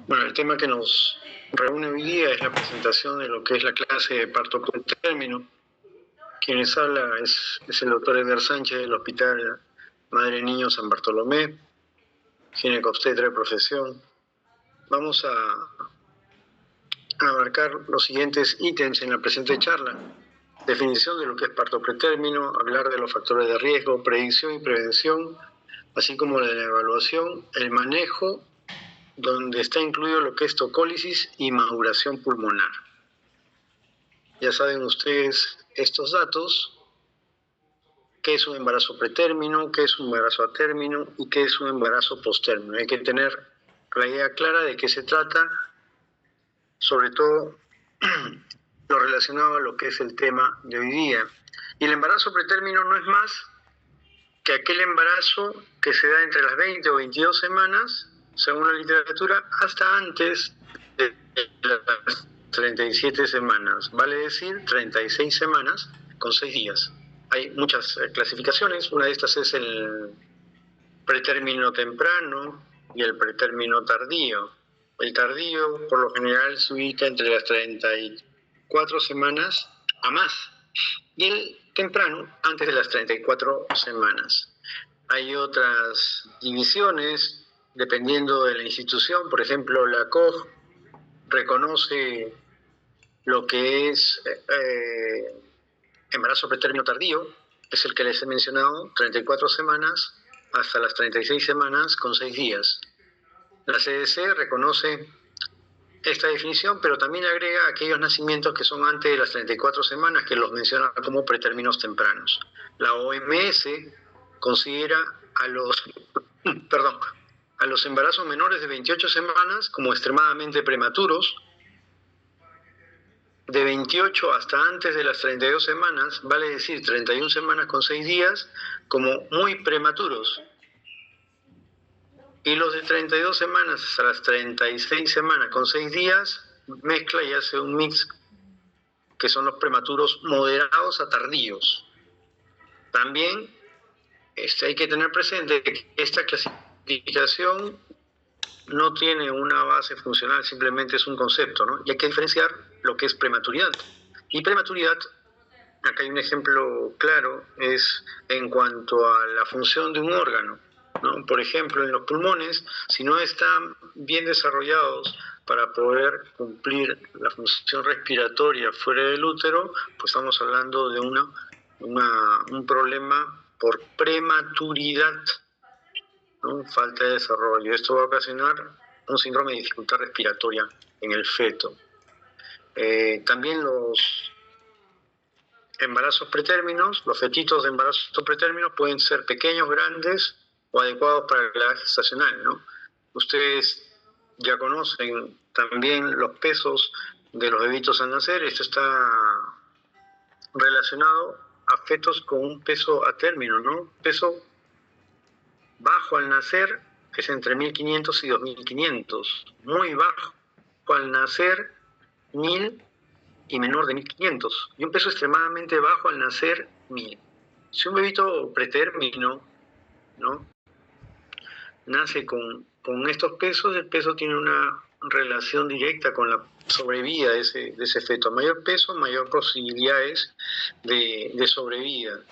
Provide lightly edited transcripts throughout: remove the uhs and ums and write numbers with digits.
Bueno, el tema que nos reúne hoy día es la presentación de lo que es la clase de parto pretérmino. Quienes habla es el doctor Edgar Sánchez del Hospital Madre Niño San Bartolomé, ginecobstetra de profesión. Vamos a abarcar los siguientes ítems en la presente charla. Definición de lo que es parto pretérmino, hablar de los factores de riesgo, predicción y prevención, así como de la evaluación, el manejo, donde está incluido lo que es tocólisis y maduración pulmonar. Ya saben ustedes estos datos, qué es un embarazo pretérmino, qué es un embarazo a término y qué es un embarazo postérmino. Hay que tener la idea clara de qué se trata, sobre todo lo relacionado a lo que es el tema de hoy día. Y el embarazo pretérmino no es más que aquel embarazo que se da entre las 20 o 22 semanas, según la literatura, hasta antes de las 37 semanas, vale decir 36 semanas con 6 días. Hay muchas clasificaciones, una de estas es el pretérmino temprano y el pretérmino tardío. El tardío por lo general se ubica entre las 34 semanas a más y el temprano antes de las 34 semanas. Hay otras divisiones dependiendo de la institución, por ejemplo la COG reconoce lo que es embarazo pretérmino tardío, es el que les he mencionado, 34 semanas hasta las 36 semanas con 6 días. La CDC reconoce esta definición, pero también agrega aquellos nacimientos que son antes de las 34 semanas, que los menciona como pretérminos tempranos. La OMS considera a los embarazos menores de 28 semanas como extremadamente prematuros. De 28 hasta antes de las 32 semanas, vale decir 31 semanas con 6 días, como muy prematuros. Y los de 32 semanas hasta las 36 semanas con 6 días, mezcla y hace un mix, que son los prematuros moderados a tardíos. También hay que tener presente que esta clasificación no tiene una base funcional, simplemente es un concepto, ¿no? Y hay que diferenciar lo que es prematuridad. Y prematuridad, acá hay un ejemplo claro, es en cuanto a la función de un órgano, ¿no? Por ejemplo, en los pulmones, si no están bien desarrollados para poder cumplir la función respiratoria fuera del útero, pues estamos hablando de un problema por prematuridad, ¿no? Falta de desarrollo. Esto va a ocasionar un síndrome de dificultad respiratoria en el feto. También los embarazos pretérminos, los fetitos de embarazo pretérminos pueden ser pequeños, grandes o adecuados para la edad gestacional, ¿no? Ustedes ya conocen también los pesos de los bebitos al nacer. Esto está relacionado a fetos con un peso a término, ¿no? Peso bajo al nacer es entre 1500 y 2500, muy bajo al nacer 1000 y menor de 1500, y un peso extremadamente bajo al nacer 1000. Si un bebito pretérmino, ¿no?, nace con estos pesos, el peso tiene una relación directa con la sobrevida de ese feto. Mayor peso, mayor posibilidades de sobrevida.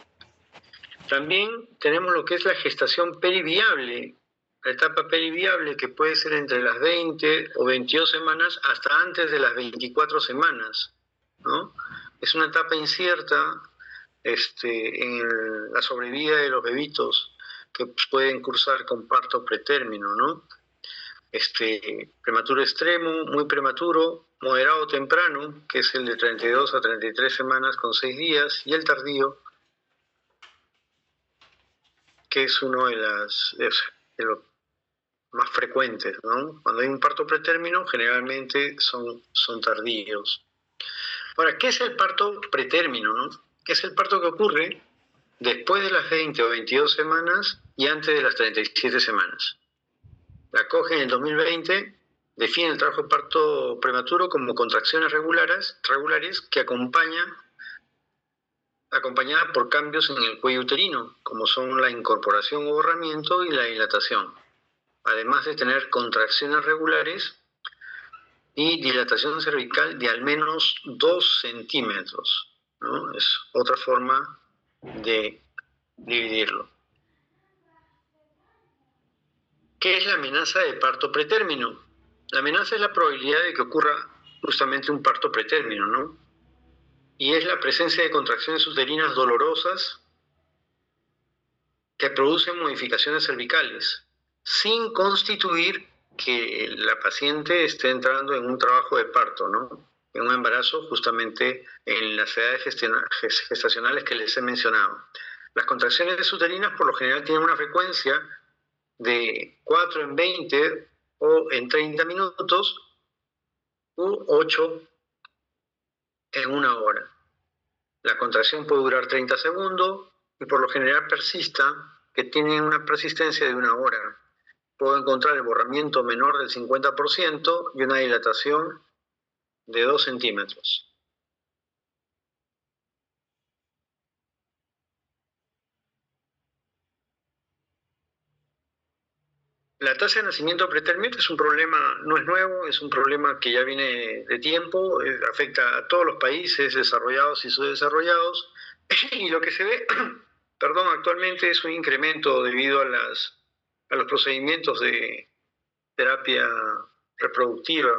También tenemos lo que es la gestación periviable, la etapa periviable, que puede ser entre las 20 o 22 semanas hasta antes de las 24 semanas, ¿no? Es una etapa incierta en la sobrevida de los bebitos que pueden cursar con parto pretérmino, ¿no? Prematuro extremo, muy prematuro, moderado temprano, que es el de 32 a 33 semanas con 6 días, y el tardío, que es uno de los más frecuentes, ¿no? Cuando hay un parto pretérmino, generalmente son tardíos. Ahora, ¿qué es el parto pretérmino, no? Es el parto que ocurre después de las 20 o 22 semanas y antes de las 37 semanas. La COG en el 2020 define el trabajo de parto prematuro como contracciones regulares que acompañada por cambios en el cuello uterino, como son la incorporación o borramiento y la dilatación, además de tener contracciones regulares y dilatación cervical de al menos 2 centímetros, ¿no? Es otra forma de dividirlo. ¿Qué es la amenaza de parto pretérmino? La amenaza es la probabilidad de que ocurra justamente un parto pretérmino, ¿no? Y es la presencia de contracciones uterinas dolorosas que producen modificaciones cervicales, sin constituir que la paciente esté entrando en un trabajo de parto, ¿no? En un embarazo justamente en las edades gestacionales que les he mencionado. Las contracciones uterinas por lo general tienen una frecuencia de 4 en 20 o en 30 minutos u 8 en una hora. La contracción puede durar 30 segundos y por lo general persista, que tiene una persistencia de una hora. Puedo encontrar el borramiento menor del 50% y una dilatación de 2 centímetros. La tasa de nacimiento pretérmino es un problema, no es nuevo, es un problema que ya viene de tiempo, afecta a todos los países desarrollados y subdesarrollados, y lo que se ve, perdón, actualmente es un incremento debido a los procedimientos de terapia reproductiva,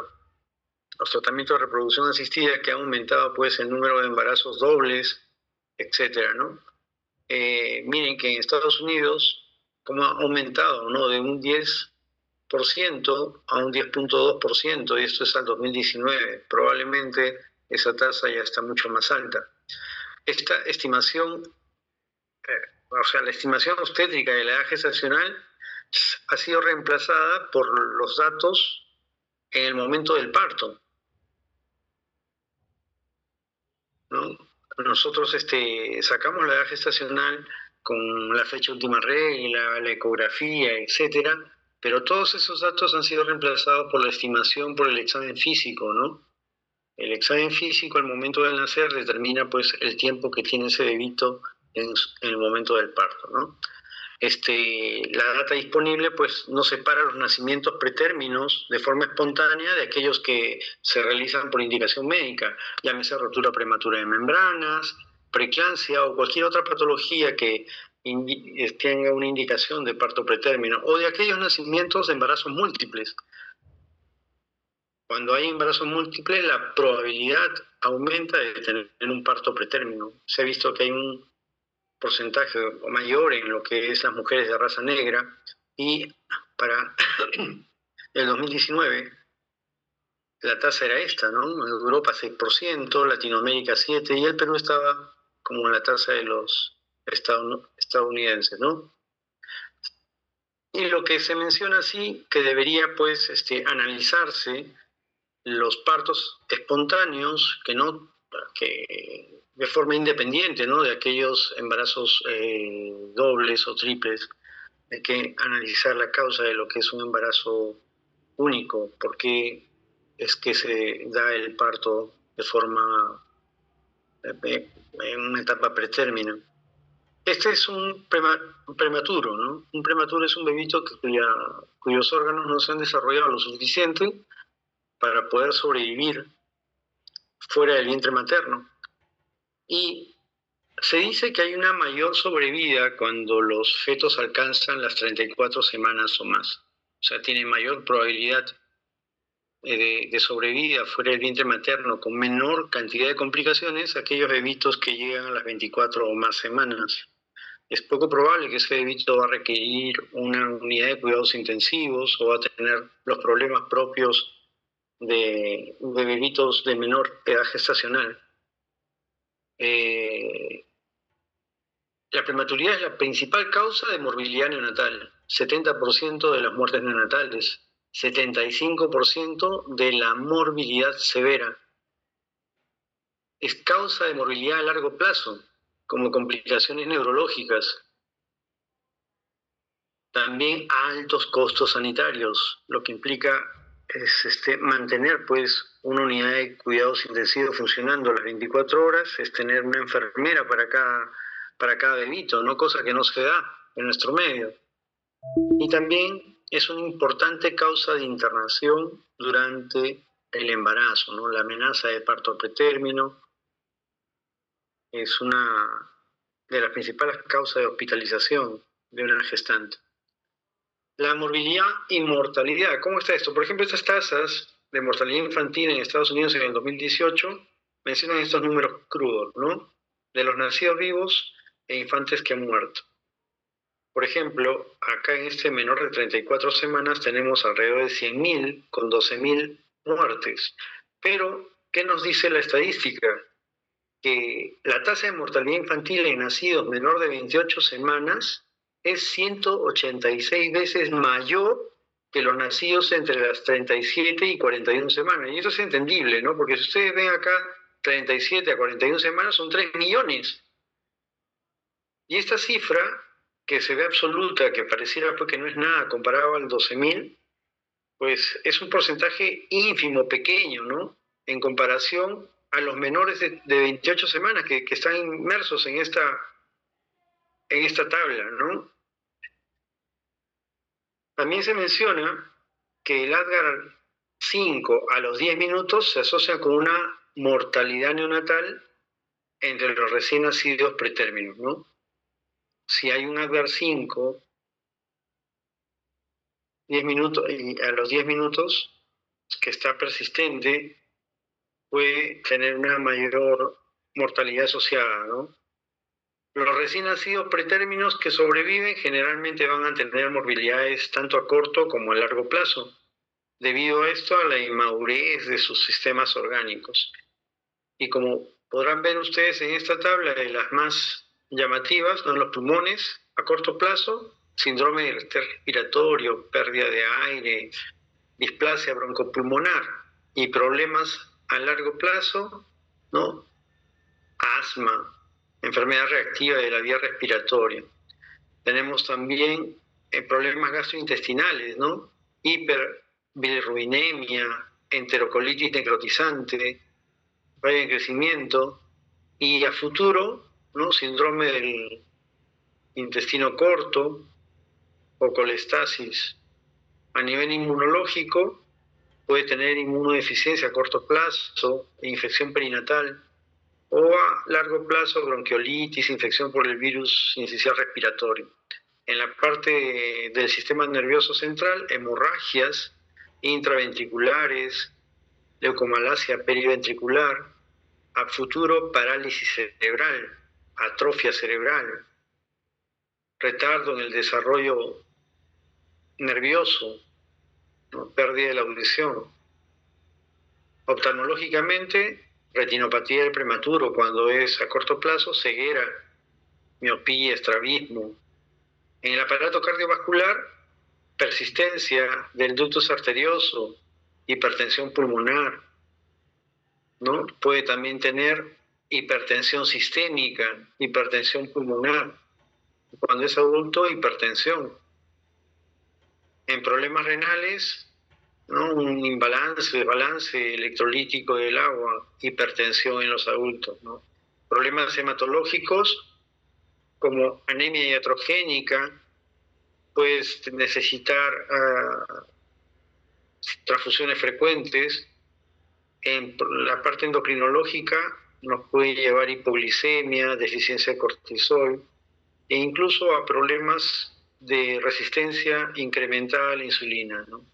los tratamientos de reproducción asistida que han aumentado pues el número de embarazos dobles, etcétera, ¿no? Miren que en Estados Unidos como ha aumentado, ¿no? De un 10% a un 10.2%, y esto es al 2019. Probablemente esa tasa ya está mucho más alta. Esta estimación, o sea, la estimación obstétrica de la edad gestacional ha sido reemplazada por los datos en el momento del parto, ¿no? Nosotros sacamos la edad gestacional con la fecha última regla, la ecografía, etcétera, pero todos esos datos han sido reemplazados por la estimación por el examen físico, ¿no? El examen físico al momento del nacer determina pues el tiempo que tiene ese bebito en el momento del parto, ¿no? La data disponible pues no separa los nacimientos pretérminos de forma espontánea de aquellos que se realizan por indicación médica, llámese rotura prematura de membranas, preeclampsia o cualquier otra patología que tenga una indicación de parto pretérmino, o de aquellos nacimientos de embarazos múltiples. Cuando hay embarazos múltiples, la probabilidad aumenta de tener un parto pretérmino. Se ha visto que hay un porcentaje mayor en lo que es las mujeres de raza negra, y para el 2019 la tasa era esta, ¿no? En Europa 6%, Latinoamérica 7%, y el Perú estaba como en la tasa de los estadounidenses, ¿no? Y lo que se menciona así, que debería pues analizarse los partos espontáneos que de forma independiente, ¿no? De aquellos embarazos dobles o triples. Hay que analizar la causa de lo que es un embarazo único, por qué es que se da el parto de forma en una etapa pretérmino. Este es un prematuro, ¿no? Un prematuro es un bebito cuyos órganos no se han desarrollado lo suficiente para poder sobrevivir fuera del vientre materno. Y se dice que hay una mayor sobrevida cuando los fetos alcanzan las 34 semanas o más. O sea, tienen mayor probabilidad de sobrevida fuera del vientre materno con menor cantidad de complicaciones aquellos bebitos que llegan a las 24 o más semanas. Es poco probable que ese bebito va a requerir una unidad de cuidados intensivos o va a tener los problemas propios de bebitos de menor edad gestacional. La prematuridad es la principal causa de morbilidad neonatal, 70% de las muertes neonatales, 75% de la morbilidad severa. Es causa de morbilidad a largo plazo, como complicaciones neurológicas. También altos costos sanitarios, lo que implica es mantener pues una unidad de cuidados intensivos funcionando las 24 horas, es tener una enfermera para cada bebito, ¿no? Cosa que no se da en nuestro medio. Y también es una importante causa de internación durante el embarazo, ¿no? La amenaza de parto pretérmino es una de las principales causas de hospitalización de una gestante. La morbilidad y mortalidad, ¿cómo está esto? Por ejemplo, estas tasas de mortalidad infantil en Estados Unidos en el 2018 mencionan estos números crudos, ¿no? De los nacidos vivos e infantes que han muerto. Por ejemplo, acá en este menor de 34 semanas tenemos alrededor de 100.000 con 12.000 muertes. Pero, ¿qué nos dice la estadística? Que la tasa de mortalidad infantil en nacidos menor de 28 semanas es 186 veces mayor que los nacidos entre las 37 y 41 semanas. Y eso es entendible, ¿no? Porque si ustedes ven acá 37 a 41 semanas son 3 millones. Y esta cifra, que se ve absoluta, que pareciera pues que no es nada comparado al 12.000, pues es un porcentaje ínfimo, pequeño, ¿no? En comparación a los menores de 28 semanas que están inmersos en esta tabla, ¿no? También se menciona que el Apgar 5 a los 10 minutos se asocia con una mortalidad neonatal entre los recién nacidos pretérminos, ¿no? Si hay un Apgar 5 10 minutos, y a los 10 minutos que está persistente, puede tener una mayor mortalidad asociada, ¿no? Los recién nacidos pretérminos que sobreviven generalmente van a tener morbilidades tanto a corto como a largo plazo, debido a esto a la inmadurez de sus sistemas orgánicos. Y como podrán ver ustedes en esta tabla, de las más llamativas, ¿no? Los pulmones a corto plazo, síndrome respiratorio, pérdida de aire, displasia broncopulmonar, y problemas a largo plazo, ¿no? Asma, enfermedad reactiva de la vía respiratoria. Tenemos también problemas gastrointestinales, ¿no? Hiperbilirrubinemia, enterocolitis necrotizante, falla en crecimiento, y a futuro, ¿no? Síndrome del intestino corto o colestasis. A nivel inmunológico, puede tener inmunodeficiencia a corto plazo, infección perinatal, o a largo plazo bronquiolitis, infección por el virus sincicial respiratorio. En la parte del sistema nervioso central, hemorragias intraventriculares, leucomalacia periventricular, a futuro parálisis cerebral, atrofia cerebral, retardo en el desarrollo nervioso, ¿no? Pérdida de la audición. Oftalmológicamente, retinopatía del prematuro cuando es a corto plazo, ceguera, miopía, estrabismo. En el aparato cardiovascular, persistencia del ductus arterioso, hipertensión pulmonar, ¿no? Puede también tener hipertensión sistémica, hipertensión pulmonar. Cuando es adulto, hipertensión. En problemas renales, ¿no? Un desbalance electrolítico del agua, hipertensión en los adultos, ¿no? Problemas hematológicos como anemia iatrogénica, puedes necesitar transfusiones frecuentes. En la parte endocrinológica nos puede llevar hipoglicemia, deficiencia de cortisol, e incluso a problemas de resistencia incrementada a la insulina, ¿no?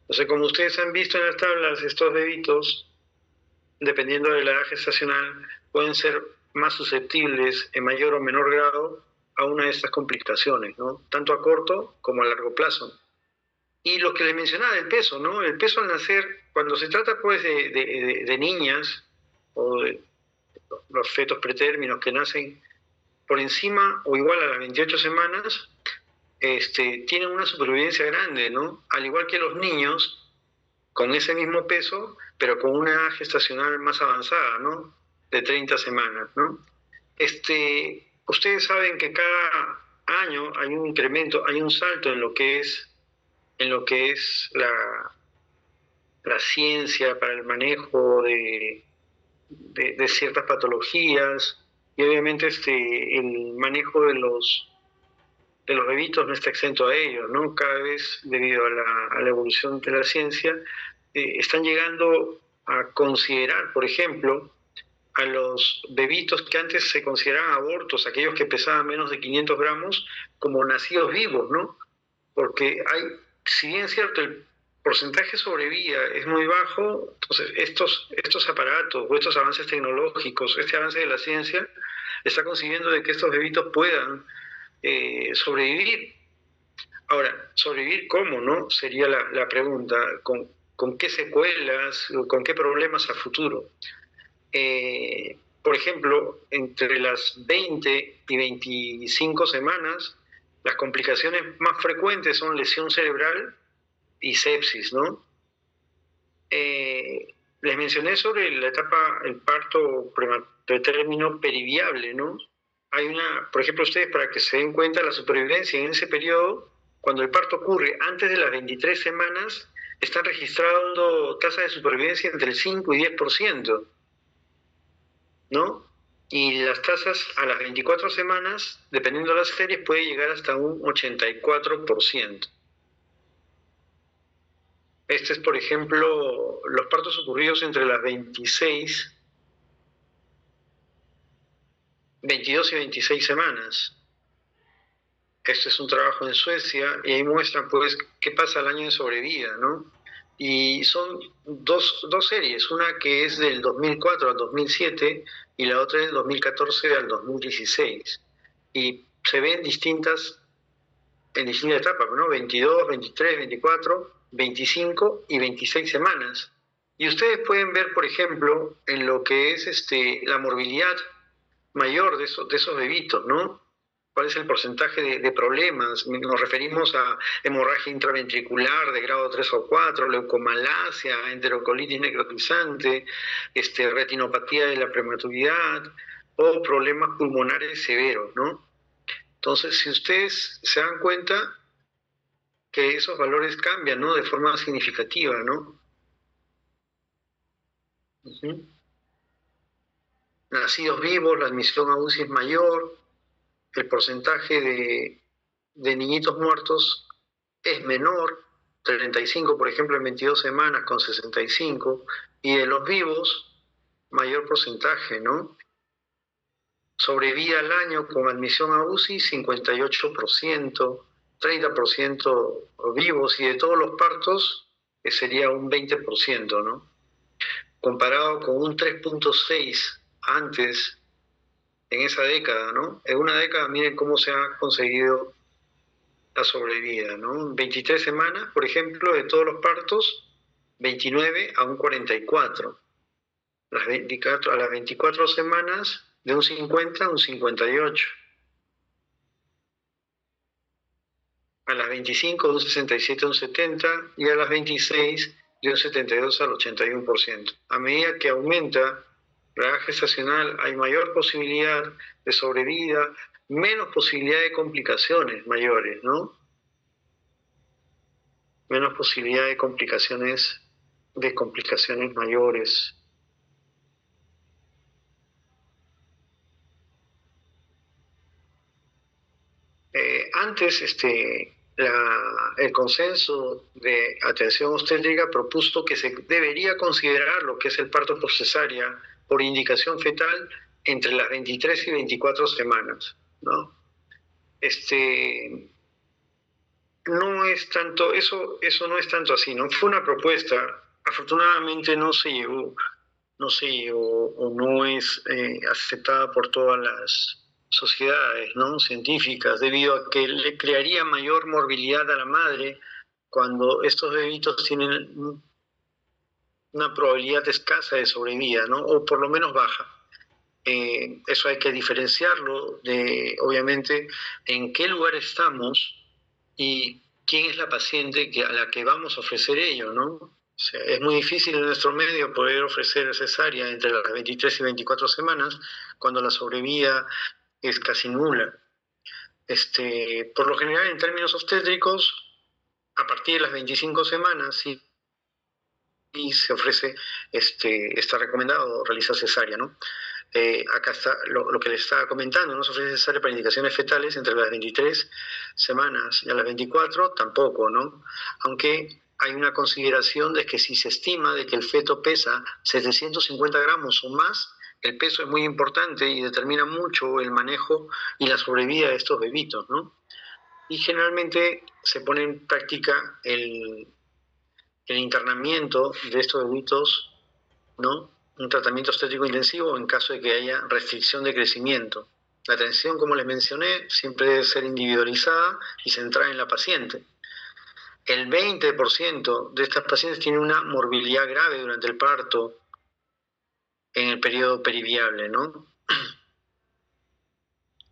O sea, como ustedes han visto en las tablas, estos bebitos, dependiendo de la edad gestacional, pueden ser más susceptibles en mayor o menor grado a una de estas complicaciones, ¿no? Tanto a corto como a largo plazo. Y lo que les mencionaba del peso, ¿no? El peso al nacer, cuando se trata pues de niñas o de los fetos pretérminos que nacen por encima o igual a las 28 semanas, tienen una supervivencia grande, ¿no? Al igual que los niños, con ese mismo peso, pero con una edad gestacional más avanzada, ¿no? De 30 semanas, ¿no? Ustedes saben que cada año hay un incremento, hay un salto en lo que es la ciencia para el manejo de ciertas patologías, y obviamente el manejo de los bebitos no está exento a ello, ¿no? Cada vez, debido a la evolución de la ciencia, están llegando a considerar, por ejemplo, a los bebitos que antes se consideraban abortos, aquellos que pesaban menos de 500 gramos, como nacidos vivos, ¿no? Porque si bien es cierto, el porcentaje de sobrevida es muy bajo, entonces estos aparatos o estos avances tecnológicos, este avance de la ciencia, está consiguiendo de que estos bebitos puedan sobrevivir. Ahora, ¿sobrevivir cómo, no? Sería la pregunta. ¿Con qué secuelas, con qué problemas a futuro? Por ejemplo, entre las 20 y 25 semanas, las complicaciones más frecuentes son lesión cerebral y sepsis, ¿no? Les mencioné sobre la etapa, el parto pretérmino periviable, ¿no? Por ejemplo, ustedes para que se den cuenta, la supervivencia en ese periodo, cuando el parto ocurre antes de las 23 semanas, están registrando tasas de supervivencia entre el 5 y 10%, ¿no? Y las tasas a las 24 semanas, dependiendo de las series, puede llegar hasta un 84%. Este es, por ejemplo, los partos ocurridos entre las 22 y 26 semanas. Este es un trabajo en Suecia y ahí muestran, pues, qué pasa al año de sobrevida, ¿no? Y son dos series, una que es del 2004 al 2007 y la otra del 2014 al 2016. Y se ven en distintas etapas, ¿no? 22, 23, 24, 25 y 26 semanas. Y ustedes pueden ver, por ejemplo, en lo que es la morbilidad mayor de esos bebitos, ¿no? ¿Cuál es el porcentaje de problemas? Nos referimos a hemorragia intraventricular de grado 3 o 4, leucomalacia, enterocolitis necrotizante, retinopatía de la prematuridad o problemas pulmonares severos, ¿no? Entonces, si ustedes se dan cuenta que esos valores cambian, ¿no? De forma significativa, ¿no? Uh-huh. Nacidos vivos, la admisión a UCI es mayor, el porcentaje de niñitos muertos es menor, 35 por ejemplo en 22 semanas con 65, y de los vivos mayor porcentaje, ¿no? Sobrevida al año con admisión a UCI 58%, 30% vivos, y de todos los partos sería un 20%, ¿no? Comparado con un 3.6 antes en esa década, ¿no? En una década, miren cómo se ha conseguido la sobrevida, ¿no? 23 semanas, por ejemplo, de todos los partos, 29 a un 44. A las 24 semanas, de un 50 a un 58. A las 25, de un 67 a un 70, y a las 26, de un 72 al 81%. A medida que aumenta la edad gestacional, hay mayor posibilidad de sobrevida, menos posibilidad de complicaciones mayores, ¿no? Menos posibilidad de complicaciones mayores. Antes, el consenso de atención obstétrica propuso que se debería considerar lo que es el parto por cesárea por indicación fetal entre las 23 y 24 semanas, ¿no? No es tanto, eso no es tanto así, ¿no? Fue una propuesta, afortunadamente no se llevó o no es aceptada por todas las sociedades, ¿no? Científicas, debido a que le crearía mayor morbilidad a la madre cuando estos bebitos tienen una probabilidad escasa de sobrevida, ¿no? O por lo menos baja. Eso hay que diferenciarlo de, obviamente, en qué lugar estamos y quién es la paciente a la que vamos a ofrecer ello, ¿no? O sea, es muy difícil en nuestro medio poder ofrecer cesárea entre las 23 y 24 semanas cuando la sobrevida es casi nula. Por lo general, en términos obstétricos, a partir de las 25 semanas sí se ofrece, está recomendado realizar cesárea, ¿no? Acá está lo que les estaba comentando, no se ofrece cesárea para indicaciones fetales entre las 23 semanas y a las 24 tampoco, ¿no? Aunque hay una consideración de que si se estima de que el feto pesa 750 gramos o más, el peso es muy importante y determina mucho el manejo y la sobrevida de estos bebitos, ¿no? Y generalmente se pone en práctica el internamiento de estos bebitos, ¿no? Un tratamiento obstétrico intensivo en caso de que haya restricción de crecimiento. La atención, como les mencioné, siempre debe ser individualizada y centrada en la paciente. El 20% de estas pacientes tienen una morbilidad grave durante el parto en el periodo periviable, ¿no?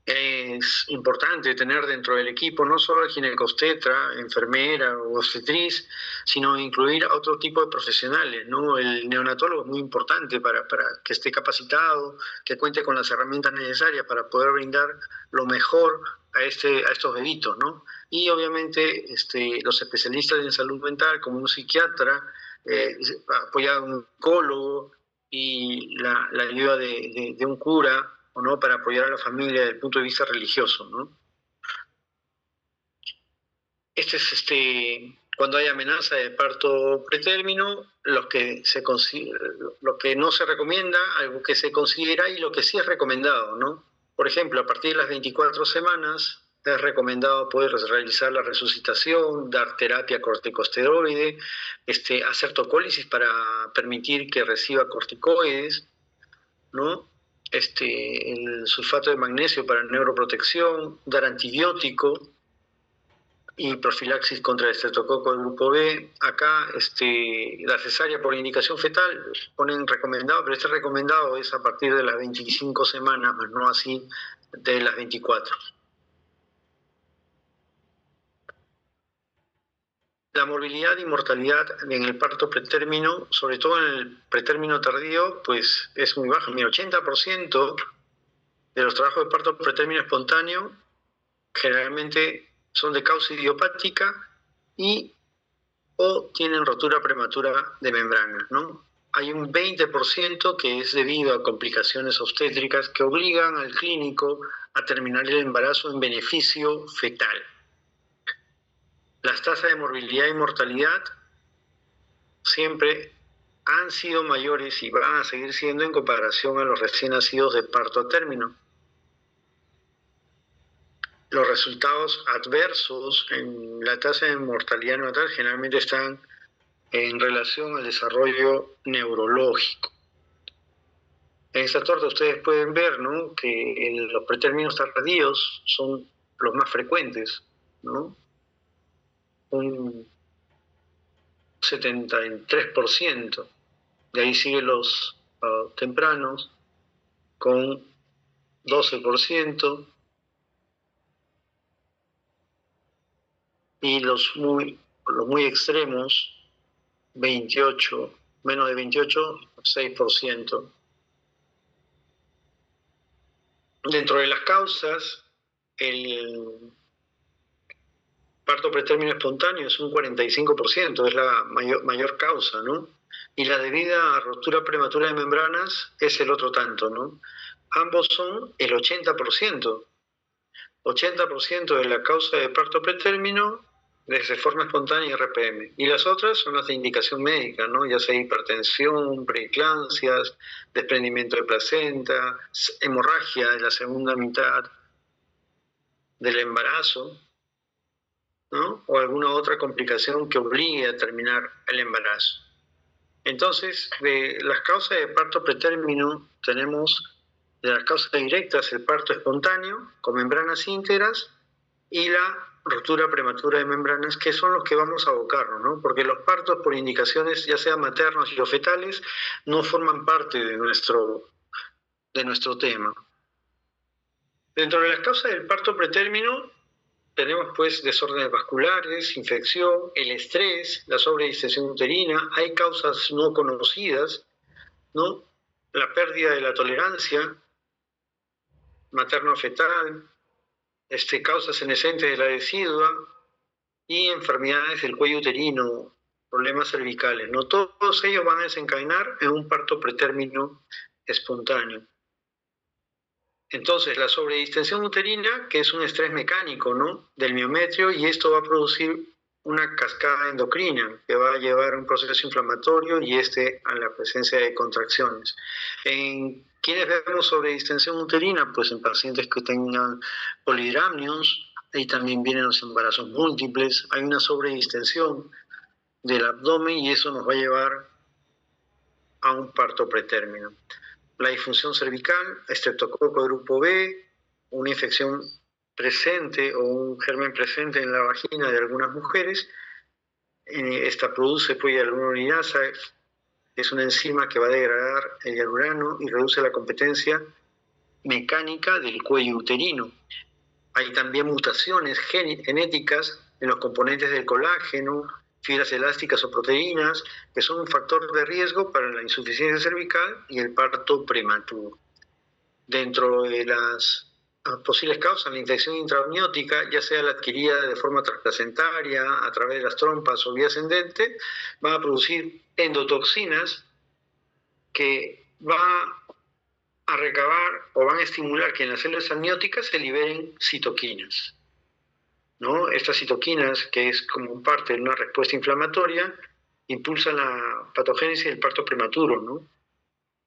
Es importante tener dentro del equipo no solo el ginecostetra, enfermera o obstetriz, sino incluir a otro tipo de profesionales, ¿no? El neonatólogo es muy importante para que esté capacitado, que cuente con las herramientas necesarias para poder brindar lo mejor a estos bebitos, ¿no? Y obviamente los especialistas en salud mental, como un psiquiatra, apoyado de un oncólogo y la ayuda de un cura, ¿o no?, para apoyar a la familia desde el punto de vista religioso, ¿no? Cuando hay amenaza de parto pretérmino, lo que no se recomienda, algo que se considera y lo que sí es recomendado, ¿no? Por ejemplo, a partir de las 24 semanas es recomendado poder realizar la resucitación, dar terapia corticosteroide, hacer tocólisis para permitir que reciba corticoides, ¿no? El sulfato de magnesio para neuroprotección, dar antibiótico y profilaxis contra el estreptococo del grupo B. Acá la cesárea por indicación fetal ponen recomendado, pero este recomendado es a partir de las 25 semanas, más no así de las 24. La morbilidad y mortalidad en el parto pretérmino, sobre todo en el pretérmino tardío, pues es muy baja. Mira, 80% de los trabajos de parto pretérmino espontáneo generalmente son de causa idiopática o tienen rotura prematura de membranas, ¿no? Hay un 20% que es debido a complicaciones obstétricas que obligan al clínico a terminar el embarazo en beneficio fetal. Las tasas de morbilidad y mortalidad siempre han sido mayores y van a seguir siendo en comparación a los recién nacidos de parto a término. Los resultados adversos en la tasa de mortalidad neonatal generalmente están en relación al desarrollo neurológico. En esta torta ustedes pueden ver, ¿no?, que los pretérminos tardíos son los más frecuentes, ¿no? Un 73%. De ahí siguen los tempranos con 12%. Y los muy extremos, 28, menos de 28, 6%. Dentro de las causas, el parto pretérmino espontáneo es un 45%, es la mayor causa, ¿no? Y la debida a rotura prematura de membranas es el otro tanto, ¿no? Ambos son el 80%. 80% de la causa de parto pretérmino de forma espontánea y RPM. Y las otras son las de indicación médica, ¿no? Ya sea hipertensión, preeclampsias, desprendimiento de placenta, hemorragia de la segunda mitad del embarazo, ¿no? O alguna otra complicación que obligue a terminar el embarazo. Entonces, de las causas de parto pretérmino tenemos de las causas directas el parto espontáneo con membranas íntegras y la rotura prematura de membranas, que son los que vamos a abocarnos, ¿no? Porque los partos por indicaciones, ya sean maternos y o fetales, no forman parte de nuestro tema. Dentro de las causas del parto pretérmino tenemos pues desórdenes vasculares, infección, el estrés, la sobredistensión uterina, hay causas no conocidas, ¿no? La pérdida de la tolerancia materno-fetal, causas senescentes de la decidua y enfermedades del cuello uterino, problemas cervicales, ¿no? Todos ellos van a desencadenar en un parto pretérmino espontáneo. Entonces, la sobredistensión uterina, que es un estrés mecánico, ¿no?, del miometrio, y esto va a producir una cascada endocrina que va a llevar a un proceso inflamatorio y a la presencia de contracciones. En quienes vemos sobre distensión uterina, pues en pacientes que tengan polidramnios, ahí también vienen los embarazos múltiples, hay una sobredistensión del abdomen y eso nos va a llevar a un parto pretérmino. La disfunción cervical, estreptococo de grupo B, una infección presente o un germen presente en la vagina de algunas mujeres. Esta produce pues hialuronidasa, es una enzima que va a degradar el hialurano y reduce la competencia mecánica del cuello uterino. Hay también mutaciones genéticas en los componentes del colágeno, fibras elásticas o proteínas, que son un factor de riesgo para la insuficiencia cervical y el parto prematuro. Dentro de las posibles causas, la infección intraamniótica, ya sea la adquirida de forma transplacentaria, a través de las trompas o vía ascendente, van a producir endotoxinas que van a recabar o van a estimular que en las células amnióticas se liberen citoquinas, ¿no? Estas citoquinas, que es como parte de una respuesta inflamatoria, impulsan la patogénesis del parto prematuro, ¿no?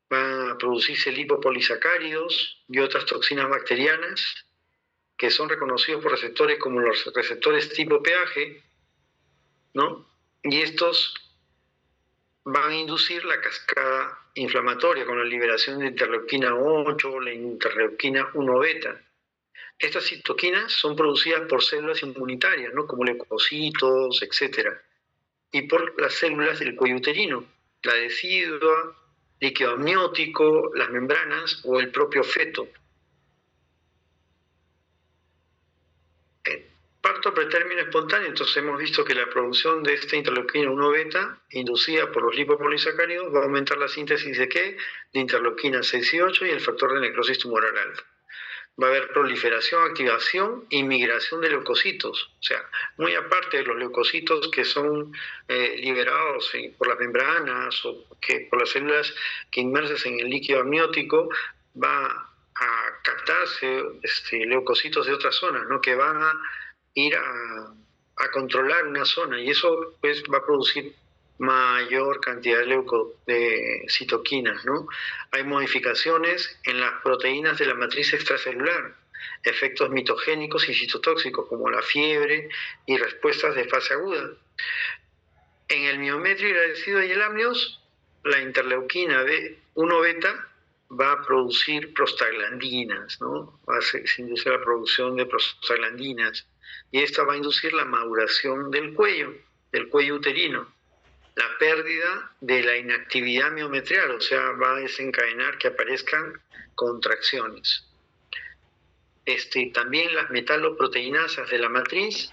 Van a producirse lipopolisacáridos y otras toxinas bacterianas que son reconocidos por receptores como los receptores tipo pH, ¿no? Y estos van a inducir la cascada inflamatoria con la liberación de interleuquina 8, la interleuquina 1 beta. Estas citoquinas son producidas por células inmunitarias, ¿no? Como leucocitos, etc. Y por las células del cuello uterino, la decidua, líquido amniótico, las membranas o el propio feto. Parto pretérmino espontáneo, entonces hemos visto que la producción de esta interleuquina 1 beta, inducida por los lipopolisacáridos, va a aumentar la síntesis de ¿qué? De interleuquina 6 y 8 y el factor de necrosis tumoral alfa. Va a haber proliferación, activación y migración de leucocitos. O sea, muy aparte de los leucocitos que son liberados por las membranas o que por las células que inmersas en el líquido amniótico, va a captarse leucocitos de otras zonas, ¿no? Que van a ir a controlar una zona y eso pues va a producir mayor cantidad de citoquinas, ¿no? Hay modificaciones en las proteínas de la matriz extracelular, efectos mitogénicos y citotóxicos como la fiebre y respuestas de fase aguda. En el miometrio y la decidua y el amnios, la interleuquina 1 beta va a producir prostaglandinas, ¿no? Se induce la producción de prostaglandinas y esta va a inducir la maduración del cuello uterino, la pérdida de la inactividad miometrial, o sea, va a desencadenar que aparezcan contracciones. También las metaloproteinasas de la matriz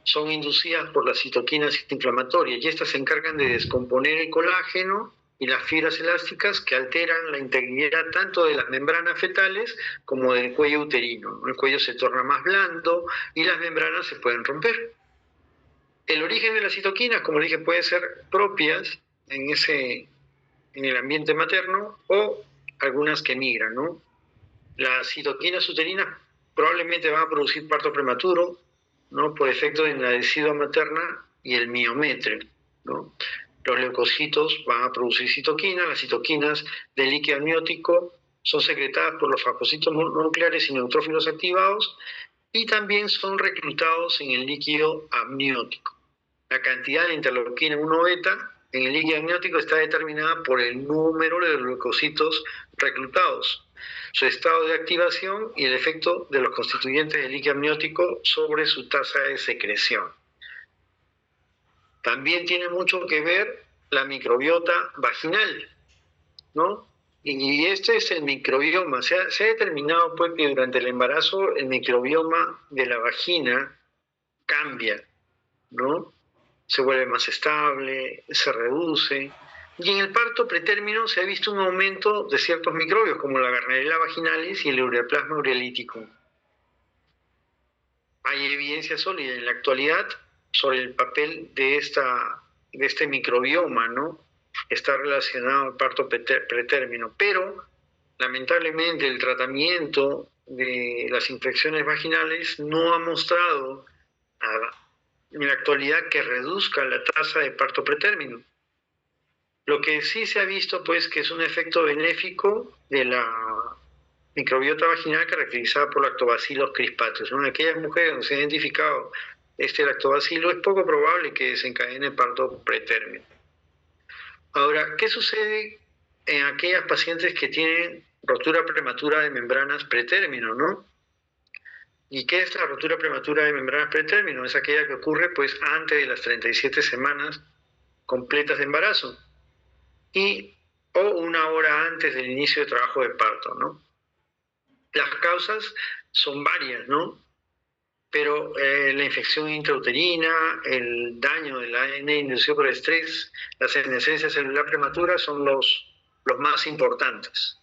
son inducidas por las citoquinas inflamatorias y estas se encargan de descomponer el colágeno y las fibras elásticas que alteran la integridad tanto de las membranas fetales como del cuello uterino. El cuello se torna más blando y las membranas se pueden romper. El origen de las citoquinas, como dije, pueden ser propias en el ambiente materno o algunas que migran, ¿no? Las citoquinas uterinas probablemente van a producir parto prematuro, ¿no? Por efecto de la decidua materna y el miometrio, ¿no? Los leucocitos van a producir citoquinas, las citoquinas del líquido amniótico son secretadas por los fagocitos nucleares y neutrófilos activados y también son reclutados en el líquido amniótico. La cantidad de interleuquina 1 beta en el líquido amniótico está determinada por el número de los leucocitos reclutados, su estado de activación y el efecto de los constituyentes del líquido amniótico sobre su tasa de secreción. También tiene mucho que ver la microbiota vaginal, ¿no? Y este es el microbioma. Se ha determinado pues, que durante el embarazo el microbioma de la vagina cambia, ¿no? Se vuelve más estable, se reduce. Y en el parto pretérmino se ha visto un aumento de ciertos microbios, como la Gardnerella vaginalis y el Ureaplasma urealyticum. Hay evidencia sólida en la actualidad sobre el papel de este microbioma, ¿no? Está relacionado al parto pretérmino, pero lamentablemente el tratamiento de las infecciones vaginales no ha mostrado en la actualidad que reduzca la tasa de parto pretérmino. Lo que sí se ha visto, pues, que es un efecto benéfico de la microbiota vaginal caracterizada por lactobacillus crispatus, ¿no? En aquellas mujeres donde se ha identificado este lactobacilo es poco probable que desencadene parto pretérmino. Ahora, ¿qué sucede en aquellas pacientes que tienen rotura prematura de membranas pretérmino, no? ¿Y qué es la rotura prematura de membranas pretérmino? Es aquella que ocurre pues antes de las 37 semanas completas de embarazo o una hora antes del inicio de trabajo de parto, ¿no? Las causas son varias, ¿no? Pero la infección intrauterina, el daño del ADN inducido por el estrés, la senescencia celular prematura son los más importantes.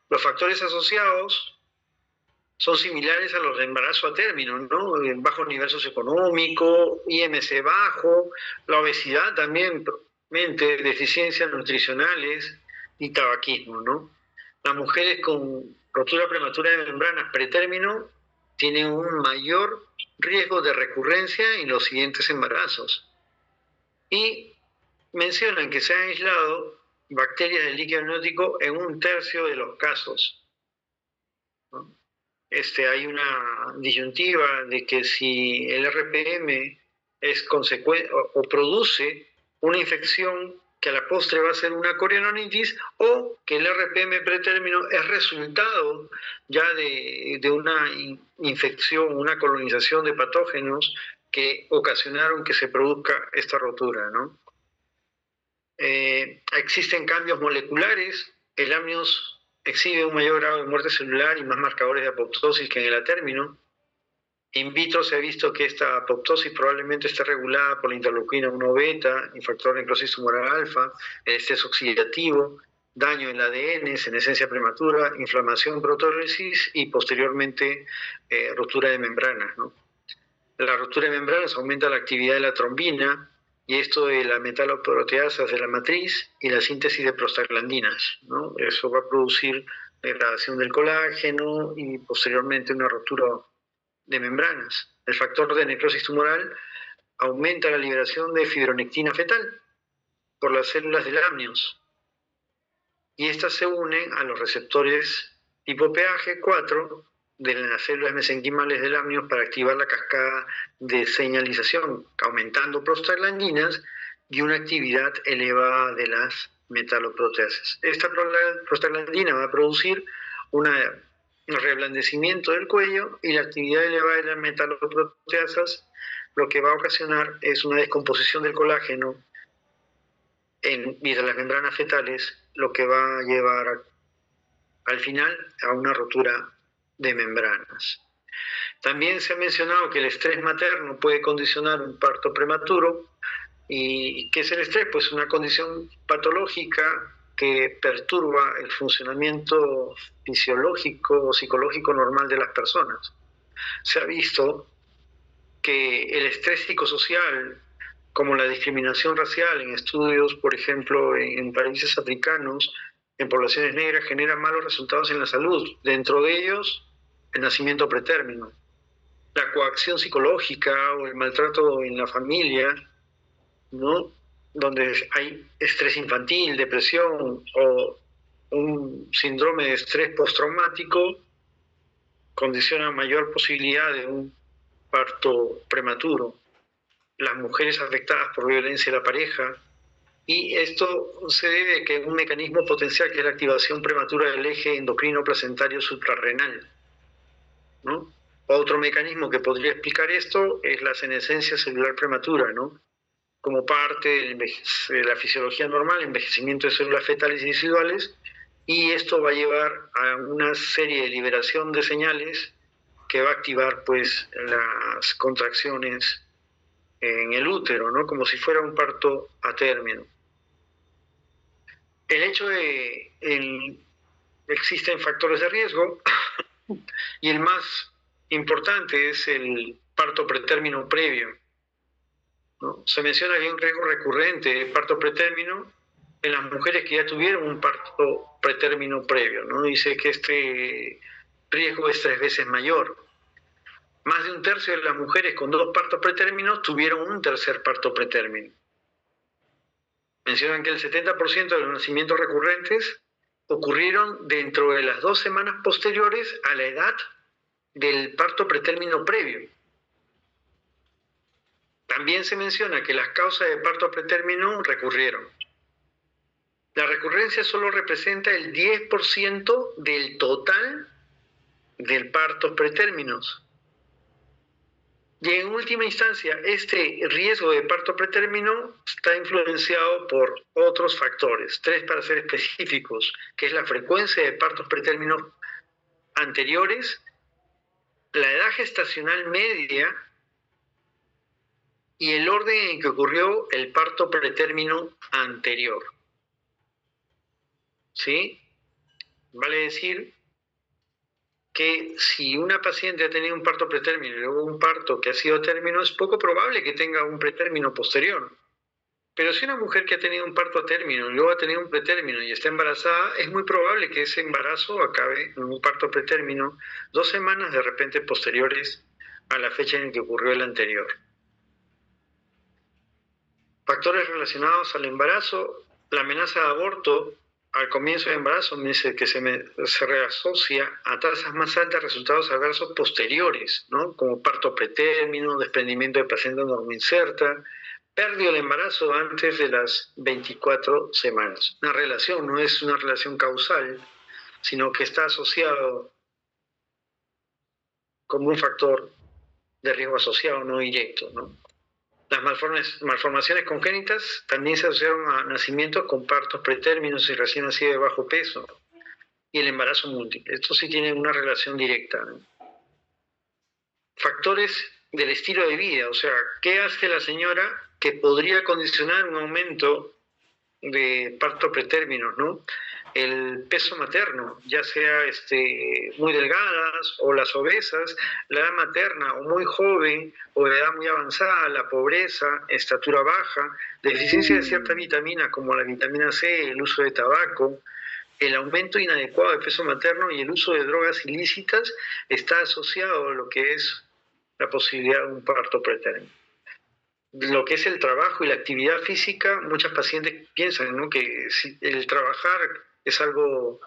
Los factores asociados son similares a los de embarazo a término, ¿no? Bajo nivel socioeconómico, IMC bajo, la obesidad también, deficiencias nutricionales y tabaquismo, ¿no? Las mujeres con rotura prematura de membranas pretérmino tienen un mayor riesgo de recurrencia en los siguientes embarazos. Y mencionan que se han aislado bacterias del líquido amniótico en 1/3 de los casos, ¿no? Hay una disyuntiva de que si el RPM es consecuente o produce una infección que a la postre va a ser una corionitis, o que el RPM pretérmino es resultado ya de una infección, una colonización de patógenos que ocasionaron que se produzca esta rotura, ¿no? Existen cambios moleculares, el amnios exhibe un mayor grado de muerte celular y más marcadores de apoptosis que en el atérmino. In vitro se ha visto que esta apoptosis probablemente esté regulada por la interleuquina 1 beta, el factor necrosis tumoral alfa, el estrés oxidativo, daño en el ADN, senescencia prematura, inflamación, protólisis y posteriormente rotura de membranas, ¿no? La rotura de membranas aumenta la actividad de la trombina y esto de las metaloproteasas de la matriz y la síntesis de prostaglandinas, ¿no? Eso va a producir degradación del colágeno y posteriormente una rotura de membranas. El factor de necrosis tumoral aumenta la liberación de fibronectina fetal por las células del amnios y estas se unen a los receptores tipo PAG4 de las células mesenquimales del amnios para activar la cascada de señalización, aumentando prostaglandinas y una actividad elevada de las metaloproteasas. Esta prostaglandina va a producir un reblandecimiento del cuello y la actividad elevada de las metaloproteasas lo que va a ocasionar es una descomposición del colágeno y de las membranas fetales, lo que va a llevar al final a una rotura de membranas. También se ha mencionado que el estrés materno puede condicionar un parto prematuro. ¿Y qué es el estrés? Pues una condición patológica que perturba el funcionamiento fisiológico o psicológico normal de las personas. Se ha visto que el estrés psicosocial, como la discriminación racial en estudios, por ejemplo, en países africanos, en poblaciones negras, genera malos resultados en la salud. Dentro de ellos, el nacimiento pretérmino. La coacción psicológica o el maltrato en la familia, ¿no? Donde hay estrés infantil, depresión o un síndrome de estrés postraumático, condiciona mayor posibilidad de un parto prematuro. Las mujeres afectadas por violencia de la pareja, y esto se debe a que un mecanismo potencial que es la activación prematura del eje endocrino placentario suprarrenal, ¿no? Otro mecanismo que podría explicar esto es la senescencia celular prematura, ¿no? Como parte de la fisiología normal, envejecimiento de células fetales individuales, y esto va a llevar a una serie de liberación de señales que va a activar pues las contracciones en el útero, ¿no? Como si fuera un parto a término. El hecho de existen factores de riesgo y el más importante es el parto pretérmino previo, ¿no? Se menciona que hay un riesgo recurrente de parto pretérmino en las mujeres que ya tuvieron un parto pretérmino previo, ¿no? Dice que este riesgo es 3 veces mayor. Más de un tercio de las mujeres con 2 partos pretérminos tuvieron un tercer parto pretérmino. Mencionan que el 70% de los nacimientos recurrentes ocurrieron dentro de las 2 semanas posteriores a la edad del parto pretérmino previo. También se menciona que las causas de parto pretérmino recurrieron. La recurrencia solo representa el 10% del total del partos pretérminos. Y en última instancia, este riesgo de parto pretérmino está influenciado por otros factores, 3 para ser específicos, que es la frecuencia de partos pretérminos anteriores, la edad gestacional media y el orden en que ocurrió el parto pretérmino anterior. ¿Sí? Vale decir que si una paciente ha tenido un parto pretérmino y luego un parto que ha sido a término, es poco probable que tenga un pretérmino posterior. Pero si una mujer que ha tenido un parto a término y luego ha tenido un pretérmino y está embarazada, es muy probable que ese embarazo acabe en un parto pretérmino 2 semanas de repente posteriores a la fecha en que ocurrió el anterior. Factores relacionados al embarazo, la amenaza de aborto al comienzo del embarazo me dice que se reasocia a tasas más altas de resultados adversos posteriores, ¿no? Como parto pretérmino, desprendimiento de placenta normoinserta, pérdida del embarazo antes de las 24 semanas. Una relación, no es una relación causal, sino que está asociado como un factor de riesgo asociado, no directo, ¿no? Las malformaciones congénitas también se asociaron a nacimientos con partos pretérminos y recién nacidos de bajo peso. Y el embarazo múltiple. Esto sí tiene una relación directa, ¿no? Factores del estilo de vida, o sea, ¿qué hace la señora que podría condicionar un aumento de partos pretérminos, ¿no? El peso materno, ya sea muy delgadas o las obesas, la edad materna o muy joven o de edad muy avanzada, la pobreza, estatura baja, deficiencia de cierta vitamina como la vitamina C, el uso de tabaco, el aumento inadecuado de peso materno y el uso de drogas ilícitas está asociado a lo que es la posibilidad de un parto pretérmino. Lo que es el trabajo y la actividad física, muchas pacientes piensan, ¿no?, que si el trabajar es algo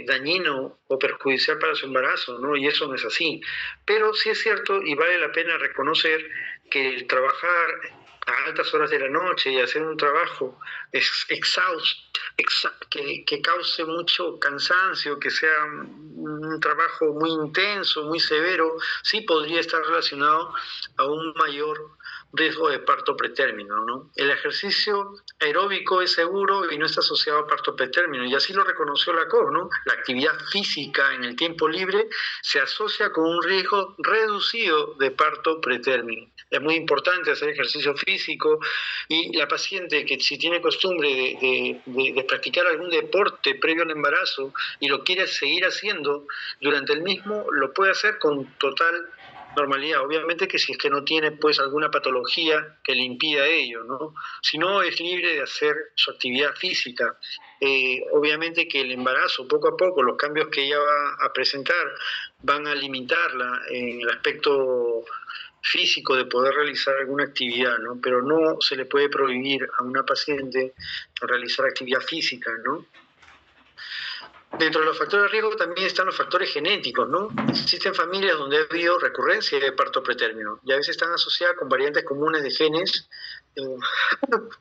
dañino o perjudicial para su embarazo, ¿no? Y eso no es así. Pero sí es cierto y vale la pena reconocer que el trabajar a altas horas de la noche y hacer un trabajo que cause mucho cansancio, que sea un trabajo muy intenso, muy severo, sí podría estar relacionado a un mayor riesgo de parto pretérmino, ¿no? El ejercicio aeróbico es seguro y no está asociado a parto pretérmino, y así lo reconoció la COG, ¿no? La actividad física en el tiempo libre se asocia con un riesgo reducido de parto pretérmino. Es muy importante hacer ejercicio físico, y la paciente que si tiene costumbre de practicar algún deporte previo al embarazo y lo quiere seguir haciendo durante el mismo, lo puede hacer con total normalidad. Obviamente que si es que no tiene pues alguna patología que le impida ello, ¿no? Si no, es libre de hacer su actividad física. Obviamente que el embarazo, poco a poco, los cambios que ella va a presentar van a limitarla en el aspecto físico de poder realizar alguna actividad, ¿no? Pero no se le puede prohibir a una paciente realizar actividad física, ¿no? Dentro de los factores de riesgo también están los factores genéticos, ¿no? Existen familias donde ha habido recurrencia de parto pretérmino y a veces están asociadas con variantes comunes de genes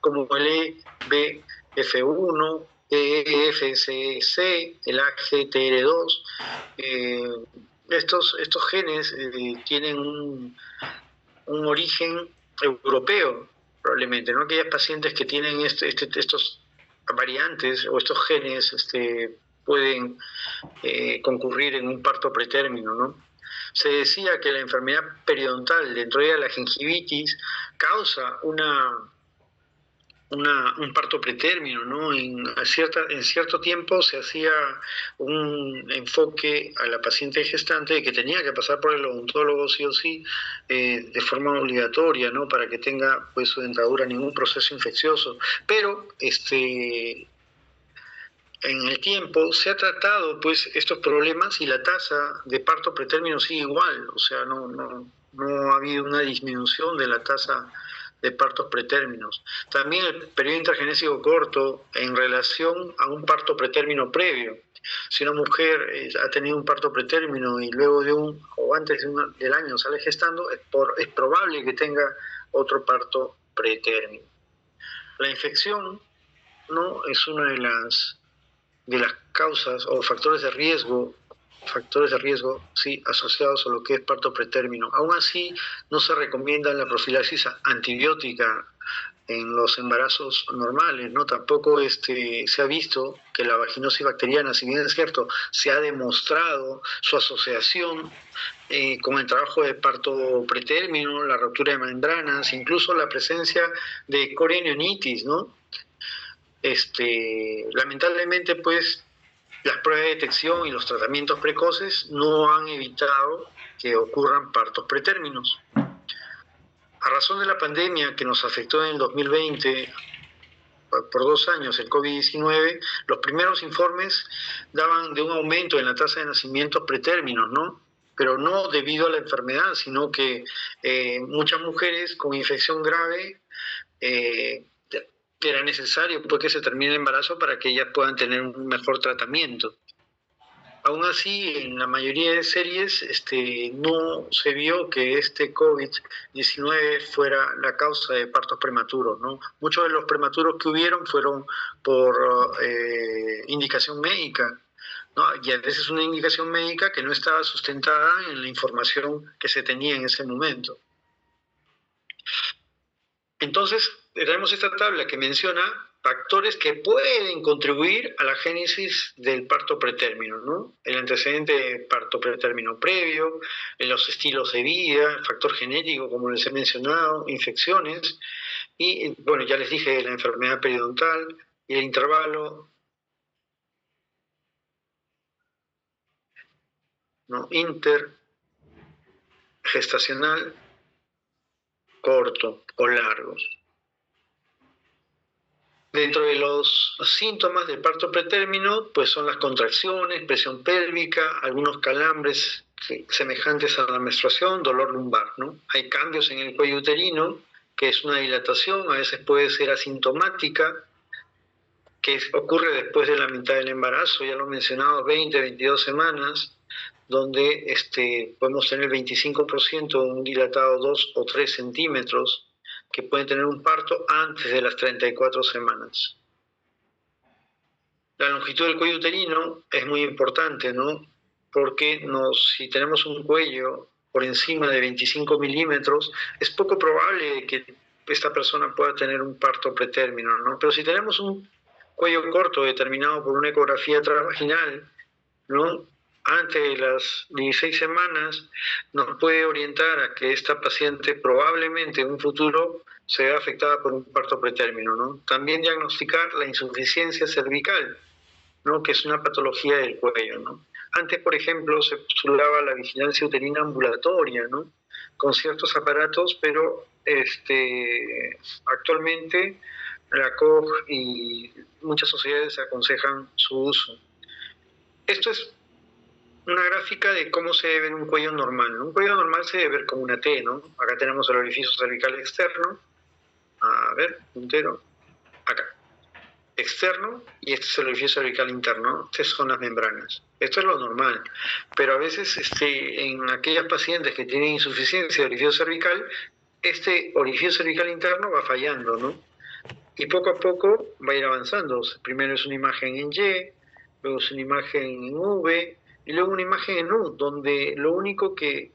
como el EBF1, EFCC, el AGTR2. Estos genes tienen un origen europeo, probablemente, ¿no? Aquellas pacientes que tienen estos variantes o estos genes pueden concurrir en un parto pretérmino, ¿no? Se decía que la enfermedad periodontal, dentro de ella la gingivitis, causa un parto pretérmino, ¿no? En cierto tiempo se hacía un enfoque a la paciente gestante de que tenía que pasar por el odontólogo sí o sí, de forma obligatoria, ¿no? Para que tenga pues su dentadura ningún proceso infeccioso. Pero en el tiempo se ha tratado pues estos problemas y la tasa de parto pretérmino sigue igual, o sea, no ha habido una disminución de la tasa de partos pretérminos. También el periodo intragenésico corto en relación a un parto pretérmino previo. Si una mujer ha tenido un parto pretérmino y luego de o antes del año sale gestando, es probable que tenga otro parto pretérmino. La infección, ¿no?, es una de las causas o factores de riesgo, sí, asociados a lo que es parto pretérmino. Aún así, no se recomienda la profilaxis antibiótica en los embarazos normales, ¿no? Tampoco se ha visto que la vaginosis bacteriana, si bien es cierto, se ha demostrado su asociación con el trabajo de parto pretérmino, la ruptura de membranas, incluso la presencia de corionionitis, ¿no? Lamentablemente, pues, las pruebas de detección y los tratamientos precoces no han evitado que ocurran partos pretérminos. A razón de la pandemia que nos afectó en el 2020 por 2 años, el COVID-19, los primeros informes daban de un aumento en la tasa de nacimientos pretérminos, ¿no? Pero no debido a la enfermedad, sino que muchas mujeres con infección grave era necesario pues, que se termine el embarazo para que ellas puedan tener un mejor tratamiento. Aún así, en la mayoría de series no se vio que este COVID-19 fuera la causa de partos prematuros, ¿no? Muchos de los prematuros que hubieron fueron por indicación médica, ¿no? Y a veces una indicación médica que no estaba sustentada en la información que se tenía en ese momento. Entonces, tenemos esta tabla que menciona factores que pueden contribuir a la génesis del parto pretérmino, ¿no? El antecedente de parto pretérmino previo, los estilos de vida, el factor genético, como les he mencionado, infecciones, y, bueno, ya les dije, la enfermedad periodontal y el intervalo, ¿no?, intergestacional corto o largos. Dentro de los síntomas del parto pretérmino, pues son las contracciones, presión pélvica, algunos calambres semejantes a la menstruación, dolor lumbar, ¿no? Hay cambios en el cuello uterino, que es una dilatación, a veces puede ser asintomática, que ocurre después de la mitad del embarazo, ya lo he mencionado, 20, 22 semanas, donde podemos tener 25% un dilatado 2 o 3 centímetros, que pueden tener un parto antes de las 34 semanas. La longitud del cuello uterino es muy importante, ¿no? Porque si tenemos un cuello por encima de 25 milímetros, es poco probable que esta persona pueda tener un parto pretérmino, ¿no? Pero si tenemos un cuello corto determinado por una ecografía transvaginal, ¿no?, antes de las 16 semanas, nos puede orientar a que esta paciente probablemente en un futuro se vea afectada por un parto pretérmino, ¿no? También diagnosticar la insuficiencia cervical, ¿no?, que es una patología del cuello, ¿no? Antes, por ejemplo, se postulaba la vigilancia uterina ambulatoria, ¿no?, con ciertos aparatos, pero actualmente la COG y muchas sociedades aconsejan su uso. Esto es una gráfica de cómo se ve un cuello normal, ¿no? Un cuello normal se debe ver como una T, ¿no? Acá tenemos el orificio cervical externo, a ver, puntero, acá, externo, y este es el orificio cervical interno, estas son las membranas. Esto es lo normal, pero a veces en aquellas pacientes que tienen insuficiencia de orificio cervical, este orificio cervical interno va fallando, ¿no? Y poco a poco va a ir avanzando. Primero es una imagen en Y, luego es una imagen en V, y luego una imagen en U, donde lo único que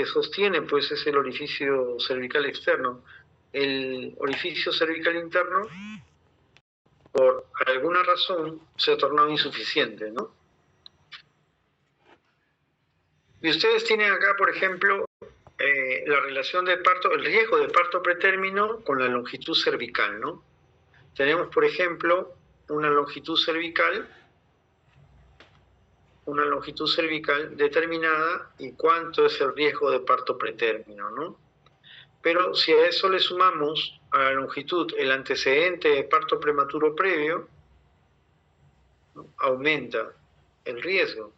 sostiene pues es el orificio cervical externo. El orificio cervical interno, por alguna razón, se ha tornado insuficiente, ¿no? Y ustedes tienen acá, por ejemplo, la relación de parto, el riesgo de parto pretérmino con la longitud cervical, ¿no? Tenemos, por ejemplo, una longitud cervical determinada y cuánto es el riesgo de parto pretérmino, ¿no? Pero si a eso le sumamos a la longitud el antecedente de parto prematuro previo, ¿no? Aumenta el riesgo.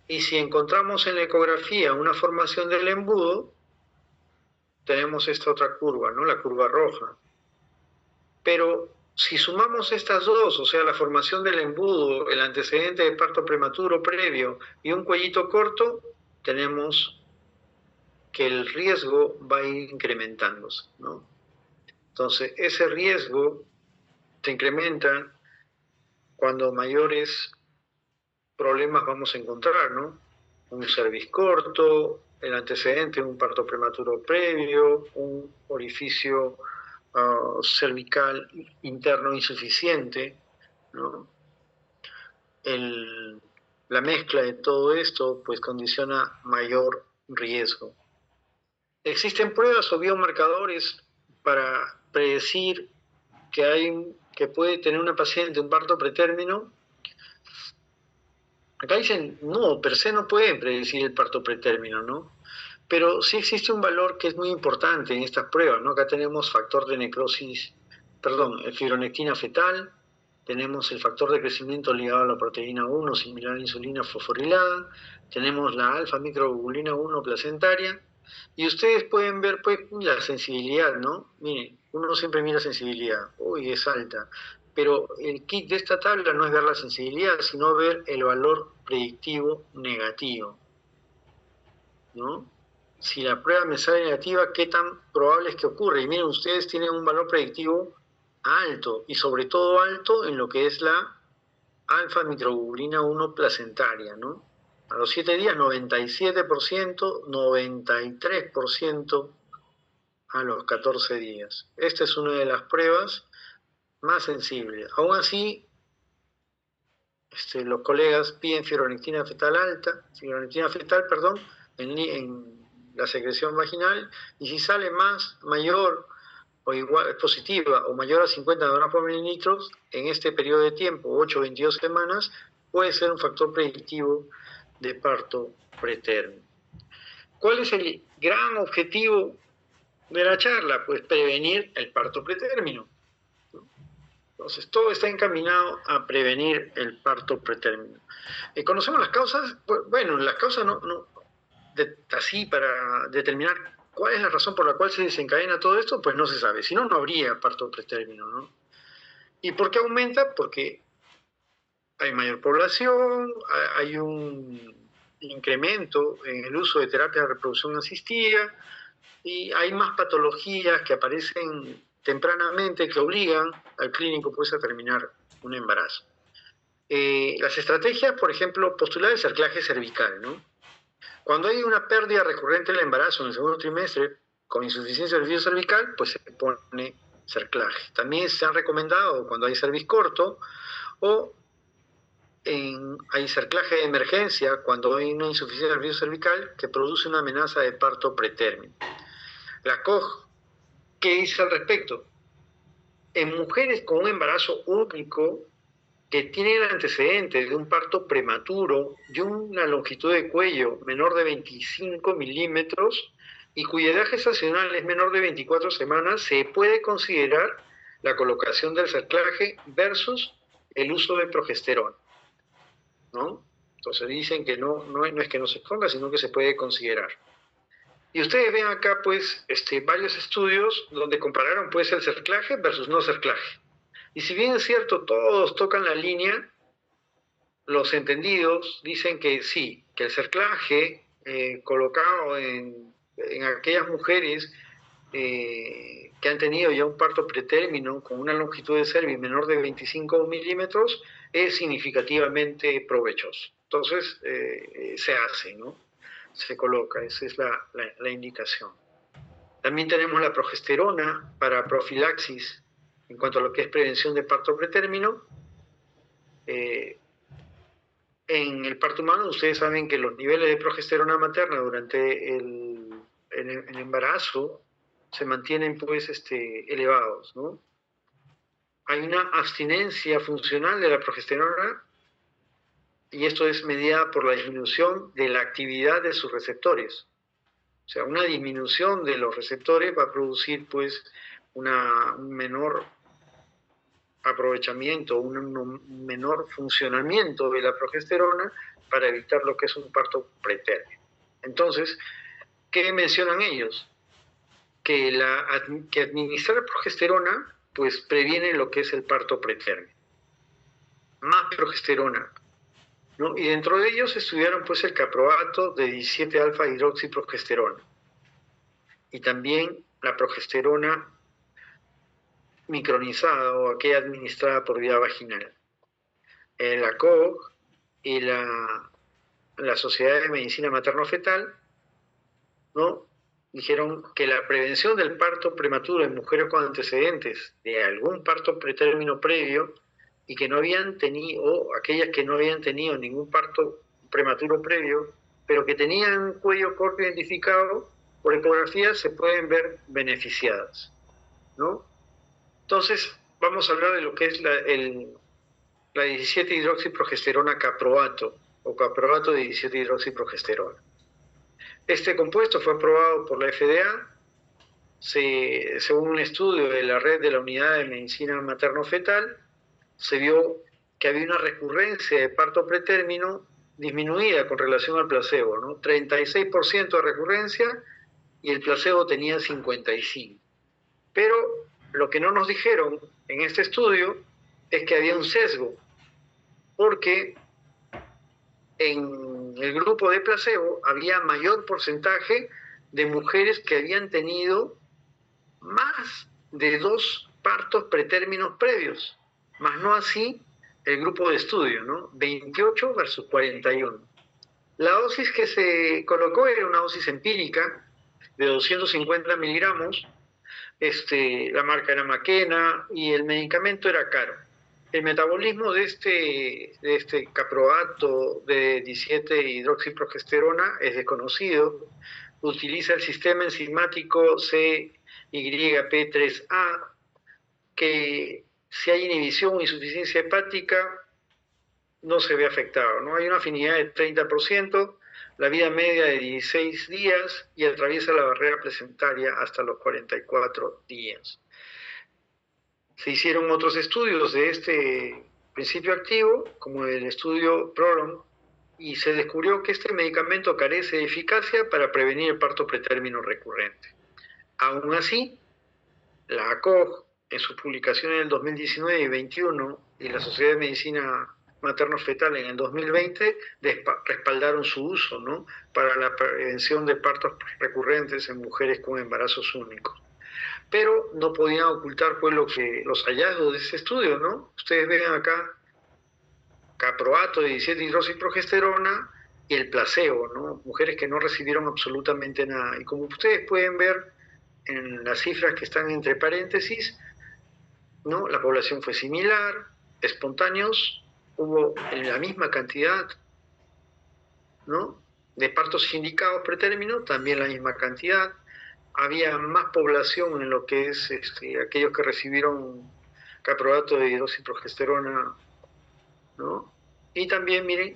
Y si encontramos en la ecografía una formación del embudo, tenemos esta otra curva, ¿no? La curva roja. Pero si sumamos estas dos, o sea, la formación del embudo, el antecedente de parto prematuro previo y un cuellito corto, tenemos que el riesgo va a ir incrementándose, ¿no? Entonces, ese riesgo se incrementa cuando mayores problemas vamos a encontrar, ¿no? Un cervix corto, el antecedente de un parto prematuro previo, un orificio cervical interno insuficiente, ¿no? La mezcla de todo esto pues condiciona mayor riesgo. Existen pruebas o biomarcadores para predecir que puede tener una paciente un parto pretérmino. Acá dicen, no, per se no pueden predecir el parto pretérmino, ¿no? Pero sí existe un valor que es muy importante en estas pruebas, ¿no? Acá tenemos factor de necrosis, perdón, fibronectina fetal, tenemos el factor de crecimiento ligado a la proteína 1, similar a la insulina fosforilada, tenemos la alfa-microglobulina 1 placentaria, y ustedes pueden ver, pues, la sensibilidad, ¿no? Miren, uno siempre mira sensibilidad, uy, es alta, pero el kit de esta tabla no es ver la sensibilidad, sino ver el valor predictivo negativo, ¿no? Si la prueba me sale negativa, ¿qué tan probable es que ocurra? Y miren, ustedes tienen un valor predictivo alto, y sobre todo alto en lo que es la alfa-microglobulina 1 placentaria, ¿no? A los 7 días, 97%, 93% a los 14 días. Esta es una de las pruebas más sensibles. Aún así, los colegas piden fibronectina fetal alta, en la secreción vaginal, y si sale mayor o igual, positiva o mayor a 50 nanogramos por mililitros en este periodo de tiempo, 8 o 22 semanas, puede ser un factor predictivo de parto pretérmino. ¿Cuál es el gran objetivo de la charla? Pues prevenir el parto pretérmino. Entonces, todo está encaminado a prevenir el parto pretérmino. ¿Conocemos las causas? Bueno, las causas así para determinar cuál es la razón por la cual se desencadena todo esto, pues no se sabe. Si no, no habría parto pretérmino, ¿no? ¿Y por qué aumenta? Porque hay mayor población, hay un incremento en el uso de terapia de reproducción asistida y hay más patologías que aparecen tempranamente que obligan al clínico pues a terminar un embarazo. Las estrategias, por ejemplo, postular el cerclaje cervical, ¿no? Cuando hay una pérdida recurrente del embarazo en el segundo trimestre con insuficiencia del orificio cervical, pues se pone cerclaje. También se han recomendado cuando hay cervix corto o hay cerclaje de emergencia cuando hay una insuficiencia del orificio cervical que produce una amenaza de parto pretérmino. La COG, ¿qué dice al respecto? En mujeres con un embarazo único que tienen el antecedente de un parto prematuro y una longitud de cuello menor de 25 milímetros y cuya edad gestacional es menor de 24 semanas, se puede considerar la colocación del cerclaje versus el uso de progesterona, ¿no? Entonces dicen que no es que no se ponga, sino que se puede considerar. Y ustedes ven acá, pues, varios estudios donde compararon, pues, el cerclaje versus no cerclaje. Y si bien es cierto, todos tocan la línea, los entendidos dicen que sí, que el cerclaje colocado en aquellas mujeres que han tenido ya un parto pretérmino con una longitud de cervix menor de 25 milímetros es significativamente provechoso. Entonces, se hace, ¿no? Se coloca, esa es la indicación. También tenemos la progesterona para profilaxis en cuanto a lo que es prevención de parto pretérmino. En el parto humano, ustedes saben que los niveles de progesterona materna durante el embarazo se mantienen pues elevados, ¿no? Hay una abstinencia funcional de la progesterona y esto es mediada por la disminución de la actividad de sus receptores. O sea, una disminución de los receptores va a producir pues una menor aprovechamiento, un menor funcionamiento de la progesterona para evitar lo que es un parto pretérmino. Entonces, ¿qué mencionan ellos? Que administrar progesterona pues previene lo que es el parto pretérmino. Más progesterona, ¿no? Y dentro de ellos estudiaron pues el caproato de 17-alfa hidroxiprogesterona y también la progesterona micronizada o aquella administrada por vía vaginal. La COG y la Sociedad de Medicina Materno-Fetal, ¿no?, dijeron que la prevención del parto prematuro en mujeres con antecedentes de algún parto pretérmino previo y que no habían tenido, o aquellas que no habían tenido ningún parto prematuro previo, pero que tenían cuello corto identificado por ecografía, se pueden ver beneficiadas, ¿no? Entonces, vamos a hablar de lo que es la 17-hidroxiprogesterona caproato o caproato de 17-hidroxiprogesterona. Este compuesto fue aprobado por la FDA según un estudio de la red de la Unidad de Medicina Materno-Fetal. Se vio que había una recurrencia de parto pretérmino disminuida con relación al placebo, ¿no? 36% de recurrencia y el placebo tenía 55%. Pero lo que no nos dijeron en este estudio es que había un sesgo, porque en el grupo de placebo había mayor porcentaje de mujeres que habían tenido más de 2 partos pretérminos previos, más no así el grupo de estudio, ¿no? 28 versus 41. La dosis que se colocó era una dosis empírica de 250 miligramos, la marca era Makena y el medicamento era caro. El metabolismo de este caproato de 17-hidroxiprogesterona es desconocido. Utiliza el sistema enzimático CYP3A, que si hay inhibición o insuficiencia hepática no se ve afectado, ¿no? Hay una afinidad de 30%, la vida media de 16 días y atraviesa la barrera placentaria hasta los 44 días. Se hicieron otros estudios de este principio activo, como el estudio PROLONG, y se descubrió que este medicamento carece de eficacia para prevenir el parto pretérmino recurrente. Aún así, la ACOG, en sus publicaciones del 2019 y 2021, y la Sociedad de Medicina Materno-Fetal en el 2020, respaldaron su uso, ¿no?, para la prevención de partos recurrentes en mujeres con embarazos únicos. Pero no podían ocultar pues los hallazgos de ese estudio, ¿no? Ustedes ven acá caproato de 17-hidroxiprogesterona y el placebo, ¿no? Mujeres que no recibieron absolutamente nada. Y como ustedes pueden ver en las cifras que están entre paréntesis, ¿no?, la población fue similar, espontáneos hubo en la misma cantidad, ¿no?, de partos indicados pretérmino, también la misma cantidad. Había más población en lo que es aquellos que recibieron caproato de hidroxiprogesterona, ¿no? Y también, miren,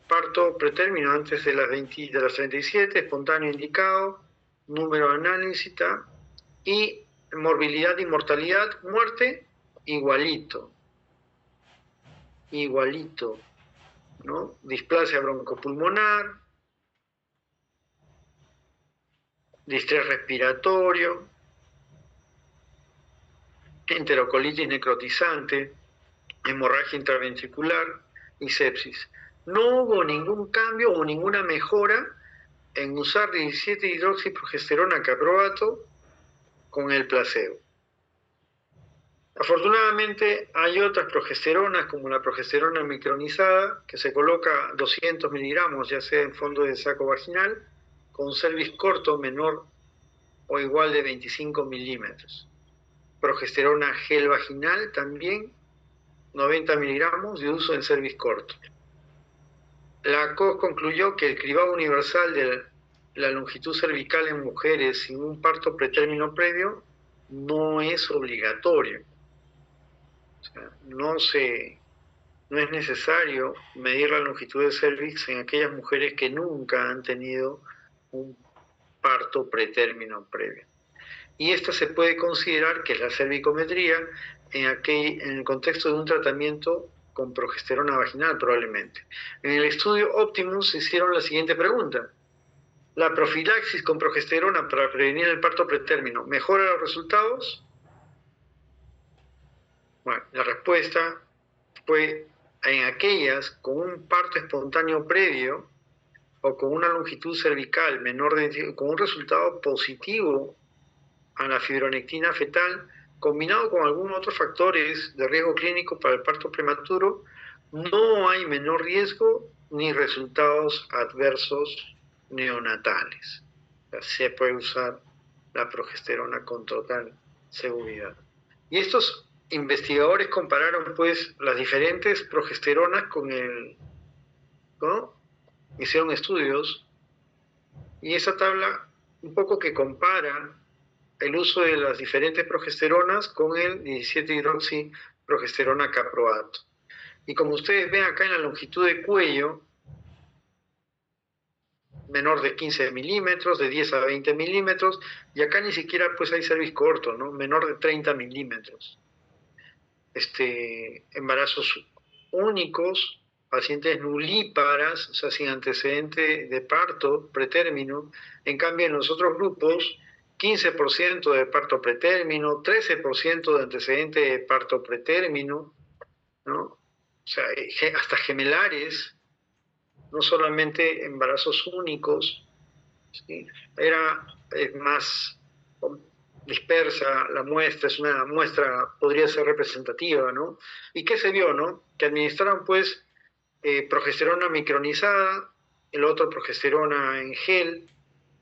parto pretérmino antes de las 37, espontáneo indicado, número de análisis, y morbilidad y mortalidad, muerte, igualito, ¿no? Displasia broncopulmonar, distrés respiratorio, enterocolitis necrotizante, hemorragia intraventricular y sepsis. No hubo ningún cambio o ninguna mejora en usar 17-hidroxiprogesterona caproato con el placebo. Afortunadamente hay otras progesteronas, como la progesterona micronizada, que se coloca 200 miligramos, ya sea en fondo de saco vaginal, con cervix corto menor o igual de 25 milímetros. Progesterona gel vaginal también, 90 miligramos de uso en cervix corto. La COG concluyó que el cribado universal de la longitud cervical en mujeres sin un parto pretérmino previo no es obligatorio. O sea, no es necesario medir la longitud de cervix en aquellas mujeres que nunca han tenido un parto pretérmino previo. Y esta se puede considerar que es la cervicometría, en el contexto de un tratamiento con progesterona vaginal probablemente. En el estudio Optimus se hicieron la siguiente pregunta. ¿La profilaxis con progesterona para prevenir el parto pretérmino mejora los resultados? Bueno, la respuesta fue en aquellas con un parto espontáneo previo o con una longitud cervical con un resultado positivo a la fibronectina fetal, combinado con algunos otros factores de riesgo clínico para el parto prematuro, no hay menor riesgo ni resultados adversos neonatales. O sea, se puede usar la progesterona con total seguridad. Y estos investigadores compararon pues las diferentes progesteronas con ¿no? Hicieron estudios y esa tabla un poco que compara el uso de las diferentes progesteronas con el 17-hidroxiprogesterona caproato. Y como ustedes ven acá en la longitud de cuello, menor de 15 milímetros, de 10 a 20 milímetros, y acá ni siquiera pues hay cervix corto, ¿no? Menor de 30 milímetros. Embarazos únicos, pacientes nulíparas, o sea, sin antecedente de parto pretérmino. En cambio, en los otros grupos, 15% de parto pretérmino, 13% de antecedente de parto pretérmino, ¿no? O sea, hasta gemelares, no solamente embarazos únicos, ¿sí? Era más dispersa la muestra, es una muestra, podría ser representativa, ¿no? ¿Y qué se vio, no? Que administraron, pues, progesterona micronizada, el otro progesterona en gel,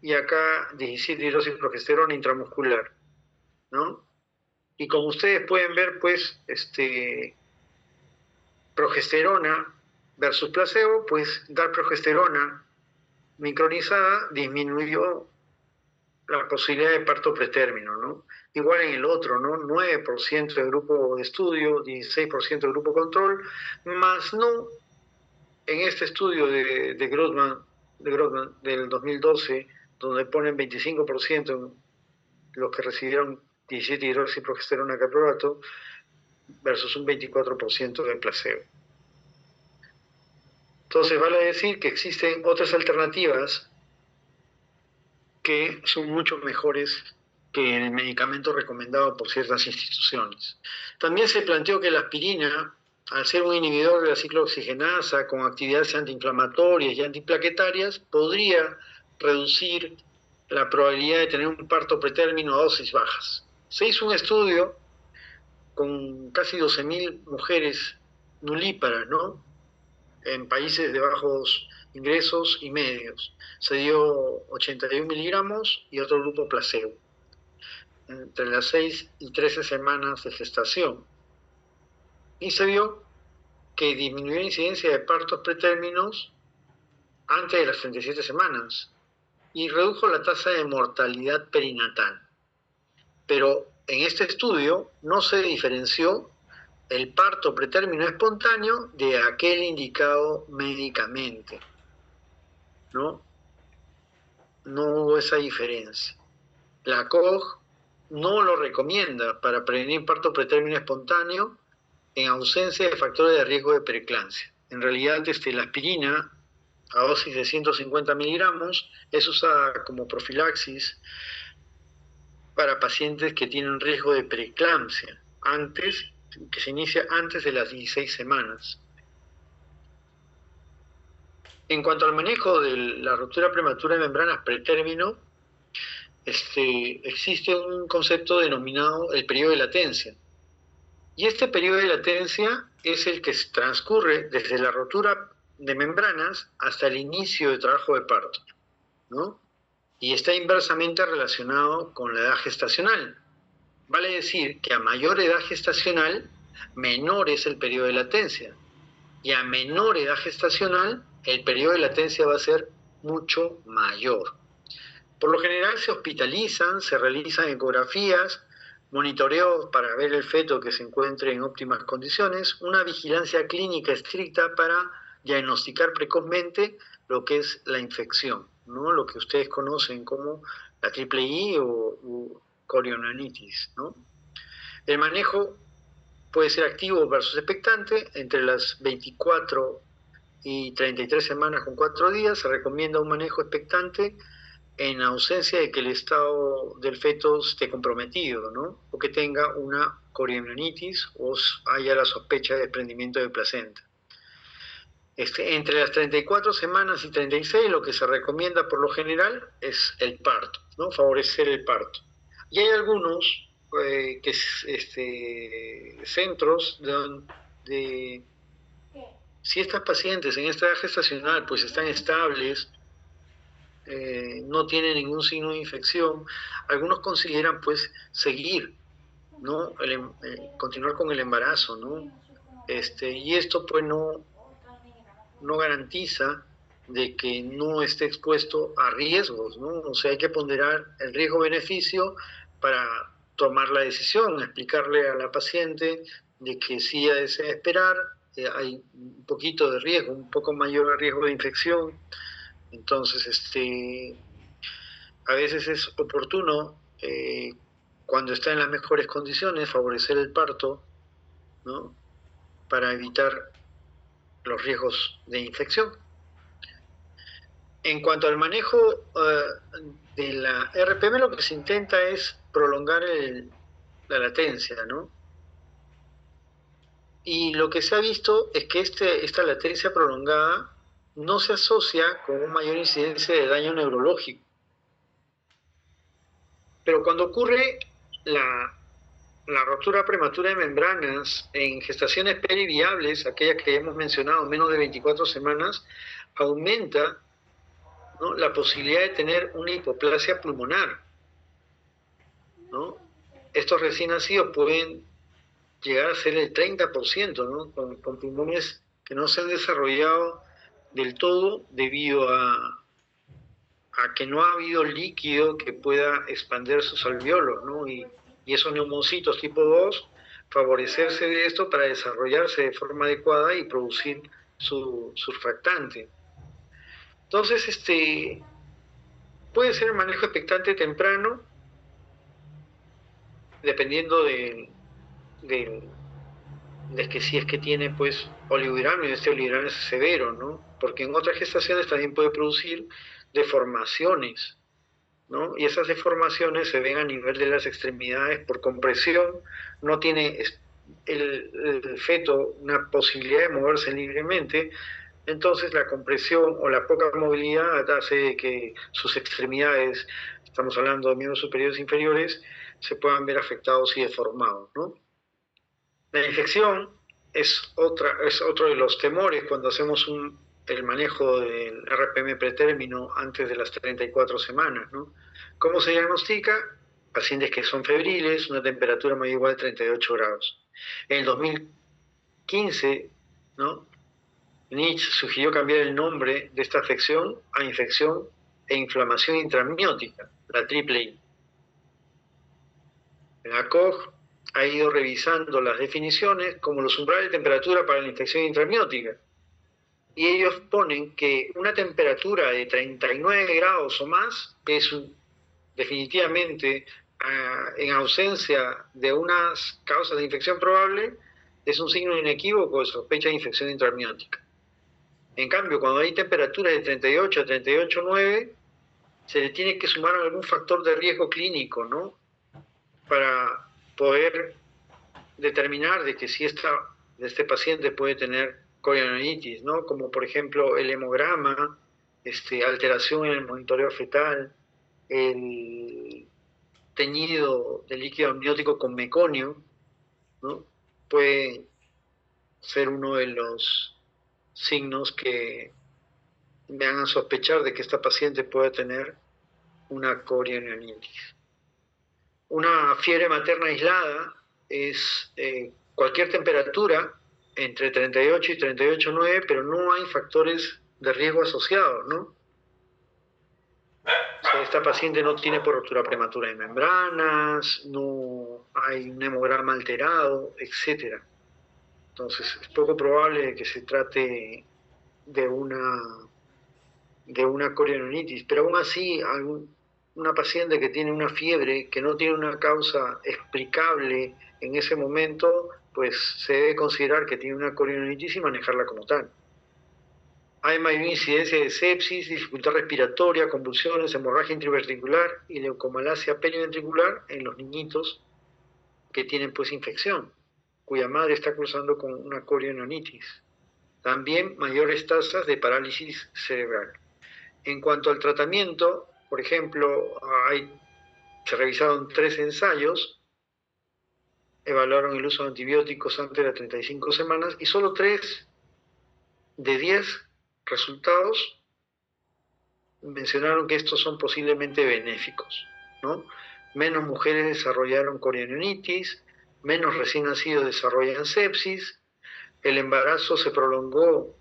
y acá 17-hidroxiprogesterona intramuscular, ¿no? Y como ustedes pueden ver, pues, progesterona versus placebo, pues, dar progesterona micronizada disminuyó la posibilidad de parto pretérmino, ¿no? Igual en el otro, ¿no? 9% de grupo de estudio, 16% de grupo control, más no en este estudio de Grothman del 2012, donde ponen 25% en los que recibieron 17-hidroxiprogesterona caproato versus un 24% de placebo. Entonces vale decir que existen otras alternativas que son mucho mejores que el medicamento recomendado por ciertas instituciones. También se planteó que la aspirina, al ser un inhibidor de la ciclooxigenasa con actividades antiinflamatorias y antiplaquetarias, podría reducir la probabilidad de tener un parto pretérmino a dosis bajas. Se hizo un estudio con casi 12.000 mujeres nulíparas, ¿no? En países de bajos ingresos y medios. Se dio 81 miligramos y otro grupo placebo, entre las 6 y 13 semanas de gestación. Y se vio que disminuyó la incidencia de partos pretérminos antes de las 37 semanas y redujo la tasa de mortalidad perinatal. Pero en este estudio no se diferenció el parto pretérmino espontáneo de aquel indicado médicamente, ¿no? No hubo esa diferencia. La COG no lo recomienda para prevenir parto pretérmino espontáneo en ausencia de factores de riesgo de preeclampsia. En realidad, la aspirina a dosis de 150 miligramos es usada como profilaxis para pacientes que tienen riesgo de preeclampsia, que se inicia antes de las 16 semanas. En cuanto al manejo de la ruptura prematura de membranas pretérmino, existe un concepto denominado el periodo de latencia. Y este periodo de latencia es el que transcurre desde la rotura de membranas hasta el inicio del trabajo de parto, ¿no? Y está inversamente relacionado con la edad gestacional. Vale decir que a mayor edad gestacional, menor es el periodo de latencia. Y a menor edad gestacional, el periodo de latencia va a ser mucho mayor. Por lo general se hospitalizan, se realizan ecografías, monitoreos para ver el feto que se encuentre en óptimas condiciones, una vigilancia clínica estricta para diagnosticar precozmente lo que es la infección, ¿no? Lo que ustedes conocen como la triple I o chorioamnionitis, ¿no? El manejo puede ser activo versus expectante entre las 24 y 33 semanas con 4 días. Se recomienda un manejo expectante en ausencia de que el estado del feto esté comprometido, ¿no? O que tenga una corionitis o haya la sospecha de desprendimiento de placenta. Entre las 34 semanas y 36 lo que se recomienda por lo general es el parto, ¿no? Favorecer el parto. Y hay algunos centros donde si estas pacientes en esta edad gestacional pues están estables, no tienen ningún signo de infección, algunos consideran pues seguir, ¿no? Continuar con el embarazo, ¿no? Y esto pues no garantiza de que no esté expuesto a riesgos, ¿no? O sea, hay que ponderar el riesgo-beneficio para tomar la decisión, explicarle a la paciente de que si ella desea esperar, hay un poquito de riesgo, un poco mayor riesgo de infección. Entonces, a veces es oportuno, cuando está en las mejores condiciones, favorecer el parto, ¿no? Para evitar los riesgos de infección. En cuanto al manejo de la RPM, lo que se intenta es prolongar la latencia, ¿no? Y lo que se ha visto es que esta latencia prolongada no se asocia con una mayor incidencia de daño neurológico. Pero cuando ocurre la rotura prematura de membranas en gestaciones periviables, aquellas que hemos mencionado, menos de 24 semanas, aumenta, ¿no?, la posibilidad de tener una hipoplasia pulmonar, ¿no? Estos recién nacidos pueden llegar a ser el 30%, ¿no? Con pulmones que no se han desarrollado del todo debido a que no ha habido líquido que pueda expandir sus alveolos, ¿no? Y esos neumocitos tipo 2, favorecerse de esto para desarrollarse de forma adecuada y producir su surfactante. Entonces, puede ser manejo expectante temprano, dependiendo de que si es que tiene pues oligohidrano, y este oligohidrano es severo, ¿no? Porque en otras gestaciones también puede producir deformaciones, ¿no? Y esas deformaciones se ven a nivel de las extremidades por compresión, no tiene el feto una posibilidad de moverse libremente, entonces la compresión o la poca movilidad hace que sus extremidades, estamos hablando de miembros superiores e inferiores, se puedan ver afectados y deformados, ¿no? La infección es otro de los temores cuando hacemos el manejo del RPM pretérmino antes de las 34 semanas, ¿no? ¿Cómo se diagnostica? Pacientes que son febriles, una temperatura mayor o igual a 38 grados. En el 2015, ¿no?, Nietzsche sugirió cambiar el nombre de esta afección a infección e inflamación intramniótica, la triple I. La COG ha ido revisando las definiciones como los umbrales de temperatura para la infección intramniótica. Y ellos ponen que una temperatura de 39 grados o más es definitivamente, en ausencia de unas causas de infección probable, es un signo inequívoco de sospecha de infección intramniótica. En cambio, cuando hay temperaturas de 38 a 38,9, se le tiene que sumar algún factor de riesgo clínico, ¿no?, para poder determinar de que si este paciente puede tener corionitis, ¿no?, como por ejemplo el hemograma, alteración en el monitoreo fetal, el teñido de líquido amniótico con meconio, ¿no?, puede ser uno de los signos que me hagan sospechar de que esta paciente puede tener una corionitis. Una fiebre materna aislada es cualquier temperatura entre 38 y 38,9, pero no hay factores de riesgo asociados, ¿no? O sea, esta paciente no tiene por rotura prematura de membranas, no hay un hemograma alterado, etc. Entonces, es poco probable que se trate de una corionitis, pero aún así, una paciente que tiene una fiebre, que no tiene una causa explicable en ese momento, pues se debe considerar que tiene una corionitis y manejarla como tal. Hay mayor incidencia de sepsis, dificultad respiratoria, convulsiones, hemorragia intraventricular y leucomalacia periventricular en los niñitos que tienen pues infección, cuya madre está cursando con una corionitis. También mayores tasas de parálisis cerebral. En cuanto al tratamiento, por ejemplo, se revisaron 3 ensayos, evaluaron el uso de antibióticos antes de las 35 semanas y solo 3 de 10 resultados mencionaron que estos son posiblemente benéficos, ¿no? Menos mujeres desarrollaron corionitis, menos recién nacidos desarrollan sepsis, el embarazo se prolongó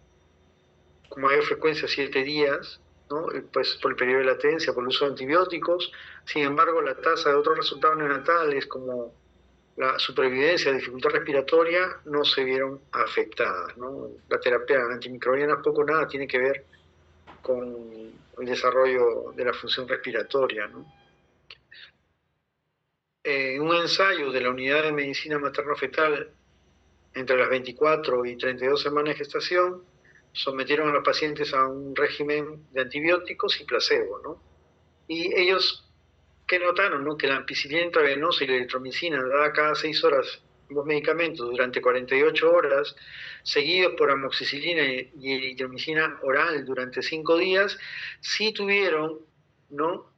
con mayor frecuencia 7 días, ¿no? Pues por el periodo de latencia, por el uso de antibióticos. Sin embargo, la tasa de otros resultados neonatales como la supervivencia, dificultad respiratoria, no se vieron afectadas, ¿no? La terapia antimicrobiana poco o nada tiene que ver con el desarrollo de la función respiratoria, ¿no? En un ensayo de la Unidad de Medicina Materno-Fetal entre las 24 y 32 semanas de gestación, sometieron a los pacientes a un régimen de antibióticos y placebo, ¿no? Y ellos, ¿qué notaron? ¿No? Que la ampicilina intravenosa y la eritromicina dada cada 6 horas, ambos medicamentos, durante 48 horas, seguidos por amoxicilina y eritromicina oral durante 5 días, sí tuvieron, ¿no?,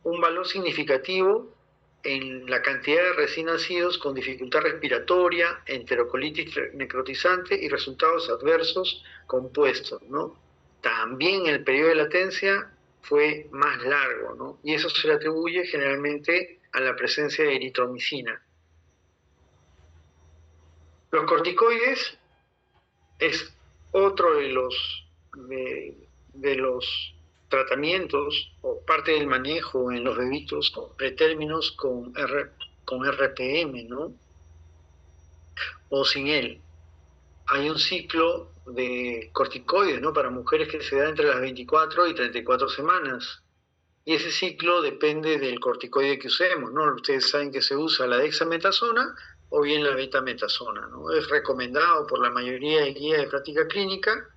un valor significativo en la cantidad de recién nacidos con dificultad respiratoria, enterocolitis necrotizante y resultados adversos compuestos, ¿no? También el periodo de latencia fue más largo, ¿no? Y eso se le atribuye generalmente a la presencia de eritromicina. Los corticoides es otro de los tratamientos o parte del manejo en los bebitos pretérminos con RPM, ¿no? O sin él. Hay un ciclo de corticoides, ¿no?, para mujeres que se da entre las 24 y 34 semanas. Y ese ciclo depende del corticoide que usemos, ¿no? Ustedes saben que se usa la dexametasona o bien la betametasona, ¿no? Es recomendado por la mayoría de guías de práctica clínica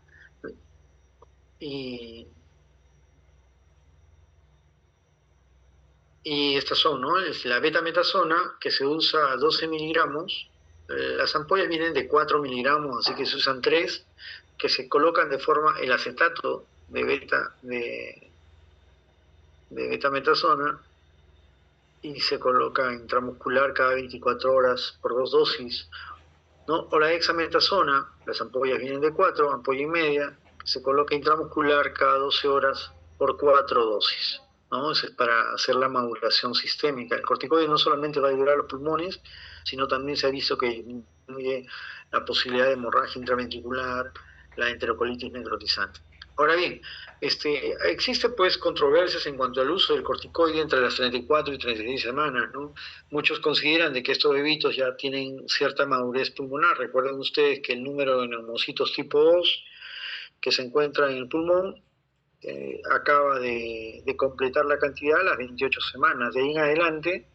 y estas son, ¿no? Es la betametasona, que se usa a 12 miligramos. Las ampollas vienen de 4 miligramos, así que se usan 3, que se colocan de forma, el acetato de betametasona, y se coloca intramuscular cada 24 horas por 2 dosis, ¿no? O la dexametasona, las ampollas vienen de 4, ampolla y media, se coloca intramuscular cada 12 horas por 4 dosis, ¿no? Eso es para hacer la maduración sistémica. El corticoide no solamente va a ayudar a los pulmones, sino también se ha visto que disminuye la posibilidad de hemorragia intraventricular, la enterocolitis necrotizante. Ahora bien, existe pues controversias en cuanto al uso del corticoide entre las 34 y 36 semanas, ¿no? Muchos consideran de que estos bebitos ya tienen cierta madurez pulmonar. Recuerden ustedes que el número de neumocitos tipo 2 que se encuentra en el pulmón acaba de completar la cantidad a las 28 semanas. De ahí en adelante,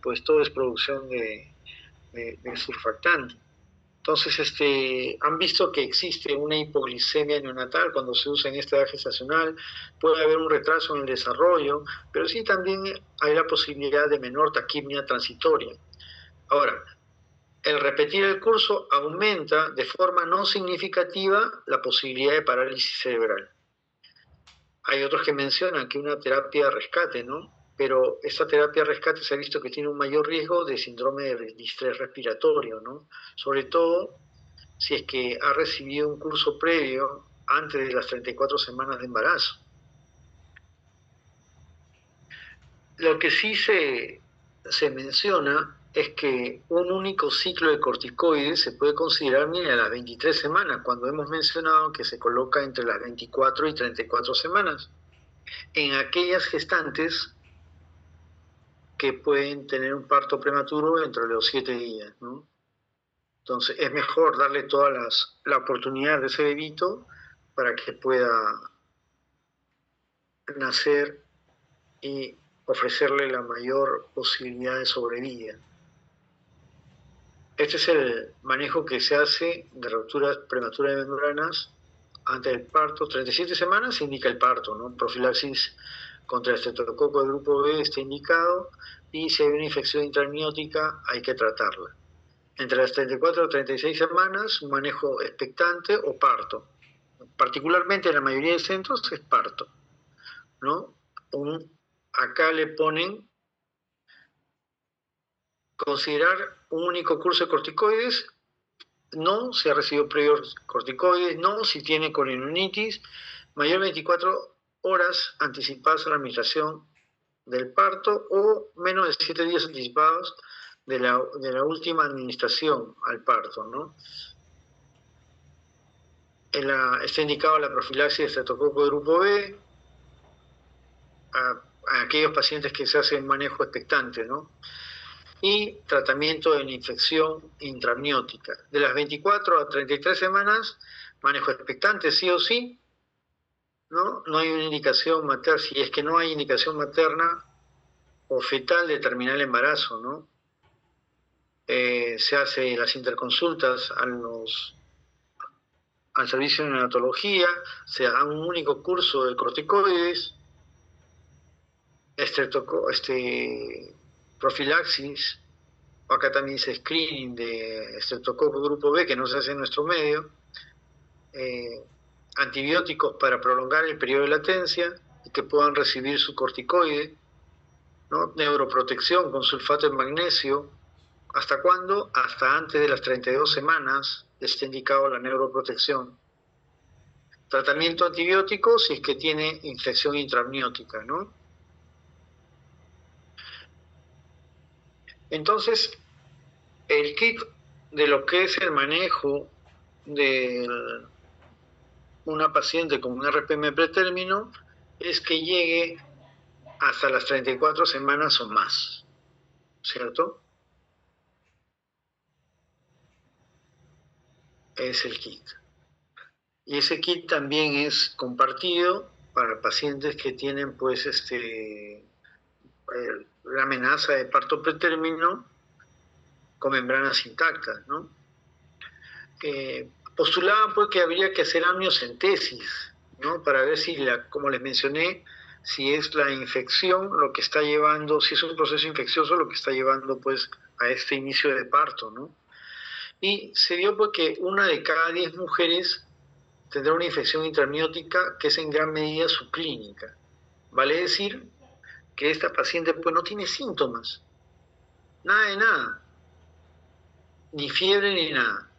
pues todo es producción de surfactante. Entonces, han visto que existe una hipoglicemia neonatal cuando se usa en esta edad gestacional, puede haber un retraso en el desarrollo, pero sí también hay la posibilidad de menor taquipnia transitoria. Ahora, el repetir el curso aumenta de forma no significativa la posibilidad de parálisis cerebral. Hay otros que mencionan que una terapia rescate, ¿no? Pero esta terapia rescate se ha visto que tiene un mayor riesgo de síndrome de distrés respiratorio, ¿no? Sobre todo si es que ha recibido un curso previo antes de las 34 semanas de embarazo. Lo que sí se menciona es que un único ciclo de corticoides se puede considerar, mira, a las 23 semanas, cuando hemos mencionado que se coloca entre las 24 y 34 semanas, en aquellas gestantes que pueden tener un parto prematuro dentro de los 7 días, ¿no? Entonces es mejor darle toda la oportunidad de ese bebito para que pueda nacer y ofrecerle la mayor posibilidad de sobrevida. Este es el manejo que se hace de rupturas prematuras de membranas antes del parto. 37 semanas indica el parto, ¿no? Profilaxis contra el estreptococo del grupo B está indicado, y si hay una infección intraamniótica hay que tratarla. Entre las 34 o 36 semanas, un manejo expectante o parto. Particularmente en la mayoría de centros es parto, ¿no? Acá le ponen considerar un único curso de corticoides, no si ha recibido previos corticoides, no si tiene colinonitis, mayor de 24 horas anticipadas a la administración del parto o menos de 7 días anticipados de la última administración al parto, ¿no? Está indicado la profilaxis de estreptococo de grupo B a aquellos pacientes que se hacen manejo expectante, ¿no? Y tratamiento de la infección intraamniótica. De las 24 a 33 semanas, manejo expectante sí o sí, ¿no? No hay una indicación materna, si es que no hay indicación materna o fetal de terminar el embarazo, ¿no? Se hace las interconsultas al servicio de neonatología, se da un único curso de corticoides, profilaxis, acá también se screening de estreptococo grupo B, que no se hace en nuestro medio, antibióticos para prolongar el periodo de latencia y que puedan recibir su corticoide, ¿no? Neuroprotección con sulfato de magnesio. ¿Hasta cuándo? Hasta antes de las 32 semanas está indicado la neuroprotección. Tratamiento antibiótico si es que tiene infección intraamniótica, ¿no? Entonces, el kit de lo que es el manejo de una paciente con un RPM pretérmino es que llegue hasta las 34 semanas o más, ¿cierto? Es el kit. Y ese kit también es compartido para pacientes que tienen pues la amenaza de parto pretérmino con membranas intactas, ¿no? Postulaban pues que habría que hacer amniocentesis, ¿no? Para ver si, como les mencioné, si es la infección lo que está llevando, si es un proceso infeccioso lo que está llevando pues a este inicio de parto, ¿no? Y se vio pues que 1 de cada 10 mujeres tendrá una infección intraamniótica que es en gran medida subclínica. Vale decir que esta paciente pues no tiene síntomas, nada de nada, ni fiebre ni nada.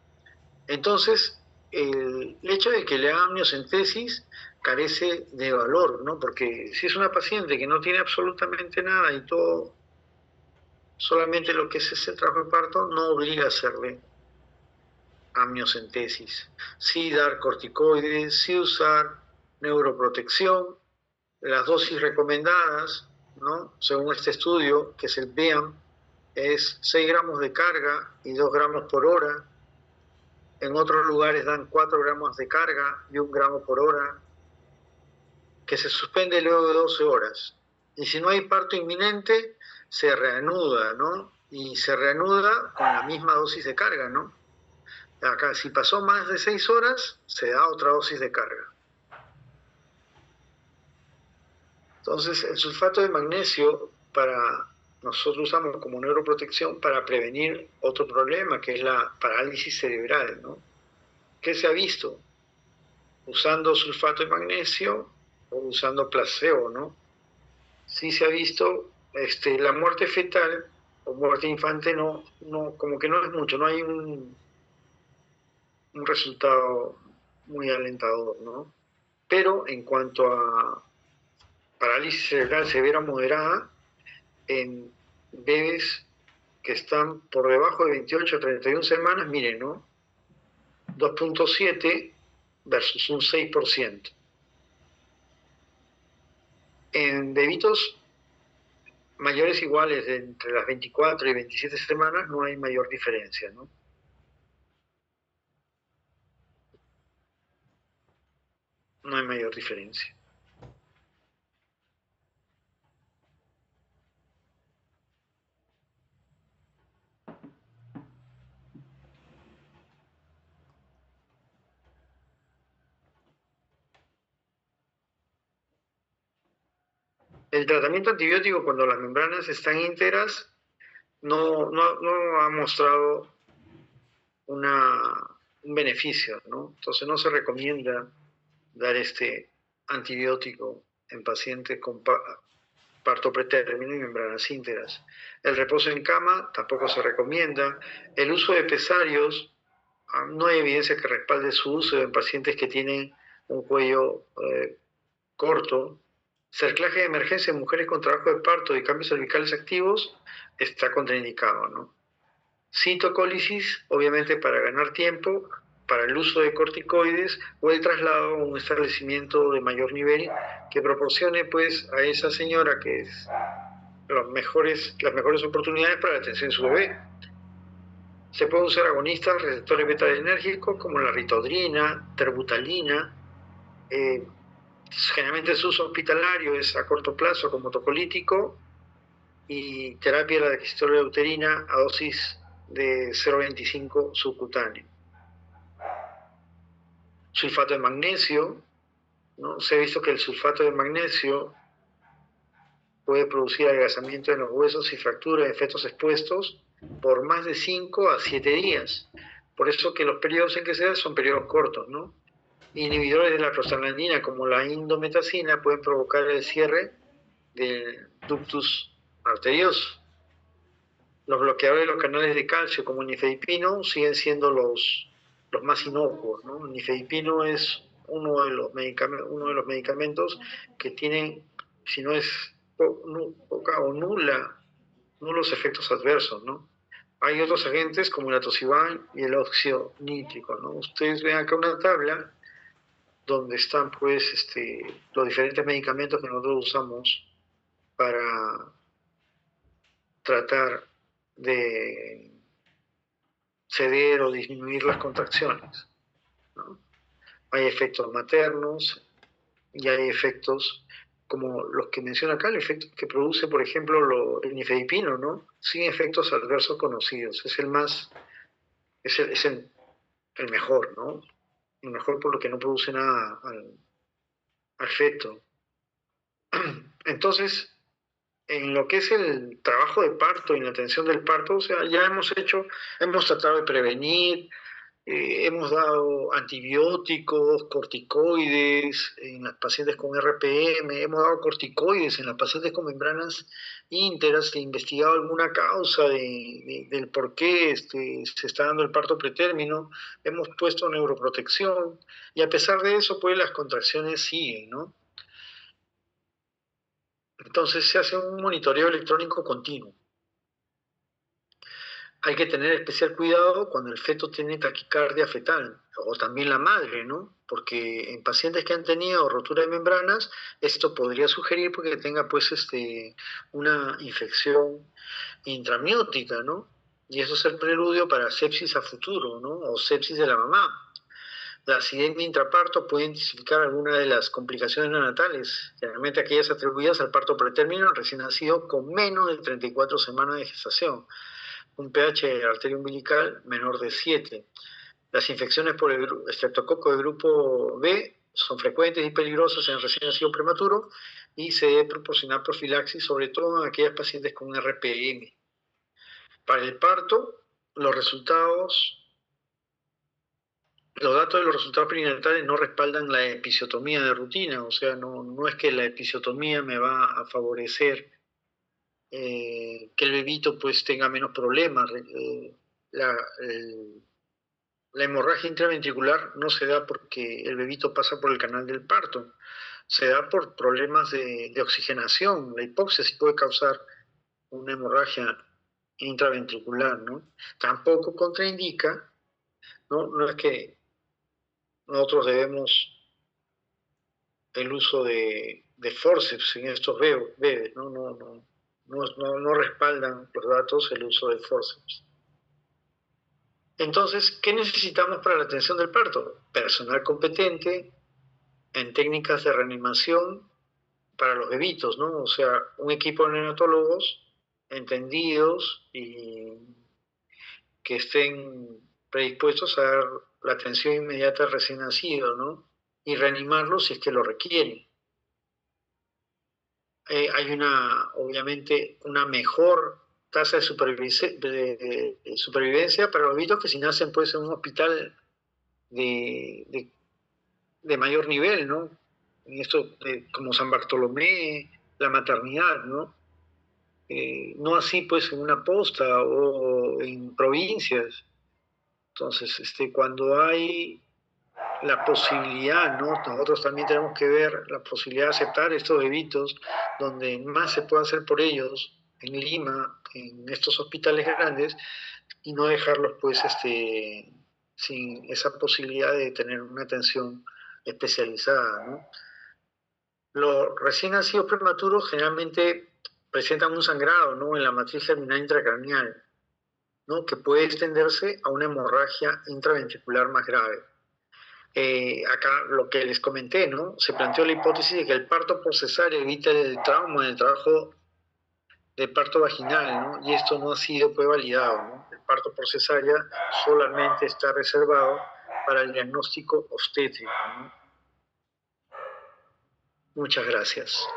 Entonces, el hecho de que le hagan amniocentesis carece de valor, ¿no? Porque si es una paciente que no tiene absolutamente nada y todo, solamente lo que es ese trabajo de parto, no obliga a hacerle amniocentesis. Sí dar corticoides, sí usar neuroprotección, las dosis recomendadas, ¿no? Según este estudio, que es el BEAM, es 6 gramos de carga y 2 gramos por hora. En otros lugares dan 4 gramos de carga y 1 gramo por hora, que se suspende luego de 12 horas. Y si no hay parto inminente, se reanuda, ¿no? Y se reanuda con la misma dosis de carga, ¿no? Acá, si pasó más de 6 horas, se da otra dosis de carga. Entonces, el sulfato de magnesio nosotros usamos como neuroprotección para prevenir otro problema, que es la parálisis cerebral, ¿no? ¿Qué se ha visto? Usando sulfato de magnesio o usando placebo, ¿no? Sí se ha visto la muerte fetal o muerte infante, como que no es mucho, no hay un resultado muy alentador, ¿no? Pero en cuanto a parálisis cerebral severa o moderada, en bebés que están por debajo de 28 a 31 semanas, miren, ¿no? 2.7 versus un 6%. En bebitos mayores iguales de entre las 24 y 27 semanas no hay mayor diferencia, ¿no? No hay mayor diferencia. El tratamiento antibiótico cuando las membranas están íntegras no ha mostrado un beneficio, ¿no? Entonces no se recomienda dar este antibiótico en pacientes con parto pretérmino y membranas íntegras. El reposo en cama tampoco se recomienda. El uso de pesarios, no hay evidencia que respalde su uso en pacientes que tienen un cuello corto. Cerclaje de emergencia en mujeres con trabajo de parto y cambios cervicales activos está contraindicado, ¿no? Citocólisis, obviamente para ganar tiempo, para el uso de corticoides o el traslado a un establecimiento de mayor nivel que proporcione pues a esa señora que es las mejores oportunidades para la atención de su bebé. Se pueden usar agonistas, receptores beta-adrenérgicos como la ritodrina, terbutalina. Generalmente su uso hospitalario es a corto plazo como tocolítico y terapia de la historia uterina a dosis de 0,25 subcutáneo. Sulfato de magnesio, ¿no? Se ha visto que el sulfato de magnesio puede producir adelgazamiento en los huesos y fracturas en fetos expuestos por más de 5 a 7 días. Por eso que los periodos en que se da son periodos cortos, ¿no? Inhibidores de la prostaglandina como la indometacina pueden provocar el cierre del ductus arterioso. Los bloqueadores de los canales de calcio como nifedipino siguen siendo los más inocuos, ¿no? El nifedipino es uno de los medicamentos que tienen, si no es poca o nulos efectos adversos, ¿no? Hay otros agentes como el atosiban y el óxido nítrico, ¿no? Ustedes ven acá una tabla donde están pues los diferentes medicamentos que nosotros usamos para tratar de ceder o disminuir las contracciones, ¿no? Hay efectos maternos y hay efectos como los que menciona acá, el efecto que produce, por ejemplo, el nifedipino, ¿no? Sin efectos adversos conocidos. Es el mejor, ¿no? El mejor por lo que no produce nada al feto. Entonces, en lo que es el trabajo de parto y la atención del parto, o sea, ya hemos tratado de prevenir, hemos dado antibióticos, corticoides en las pacientes con RPM, hemos dado corticoides en las pacientes con membranas íntegras, se ha investigado alguna causa del por qué se está dando el parto pretérmino, hemos puesto neuroprotección y a pesar de eso, pues las contracciones siguen, ¿no? Entonces se hace un monitoreo electrónico continuo. Hay que tener especial cuidado cuando el feto tiene taquicardia fetal, o también la madre, ¿no? Porque en pacientes que han tenido rotura de membranas, esto podría sugerir porque tenga pues una infección intramniótica, ¿no? Y eso es el preludio para sepsis a futuro, ¿no? O sepsis de la mamá. La acidemia intraparto puede intensificar algunas de las complicaciones neonatales, generalmente aquellas atribuidas al parto pretérmino en recién nacido con menos de 34 semanas de gestación, un pH de arteria umbilical menor de 7. Las infecciones por el estreptococo de grupo B son frecuentes y peligrosas en el recién nacido prematuro y se debe proporcionar profilaxis, sobre todo en aquellas pacientes con RPM. Para el parto, los datos de los resultados perinatales no respaldan la episiotomía de rutina, o sea, no es que la episiotomía me va a favorecer que el bebito pues tenga menos problemas. La hemorragia intraventricular no se da porque el bebito pasa por el canal del parto, se da por problemas de oxigenación. La hipoxia sí puede causar una hemorragia intraventricular, ¿no? Tampoco contraindica, ¿no? No es que nosotros debemos el uso de forceps en estos bebés, ¿no? No respaldan los datos el uso de forceps. Entonces, ¿qué necesitamos para la atención del parto? Personal competente en técnicas de reanimación para los bebitos, ¿no? O sea, un equipo de neonatólogos entendidos y que estén predispuestos a dar la atención inmediata al recién nacido, ¿no? Y reanimarlo si es que lo requieren. hay obviamente, una mejor tasa de supervivencia para los bebitos que si nacen pues en un hospital de, de, de mayor nivel, ¿no? En esto, como San Bartolomé, la maternidad, ¿no? No así pues en una posta o en provincias. Entonces, cuando hay la posibilidad, ¿no? Nosotros también tenemos que ver la posibilidad de aceptar estos bebitos donde más se puede hacer por ellos, en Lima, en estos hospitales grandes, y no dejarlos pues sin esa posibilidad de tener una atención especializada, ¿no? Los recién nacidos prematuros generalmente presentan un sangrado, ¿no? En la matriz germinal intracraneal, ¿no? Que puede extenderse a una hemorragia intraventricular más grave. Acá lo que les comenté, ¿no? Se planteó la hipótesis de que el parto por cesárea evita el trauma en el trabajo de parto vaginal, ¿no? Y esto no ha sido pues validado, ¿no? El parto por cesárea solamente está reservado para el diagnóstico obstétrico, ¿no? Muchas gracias.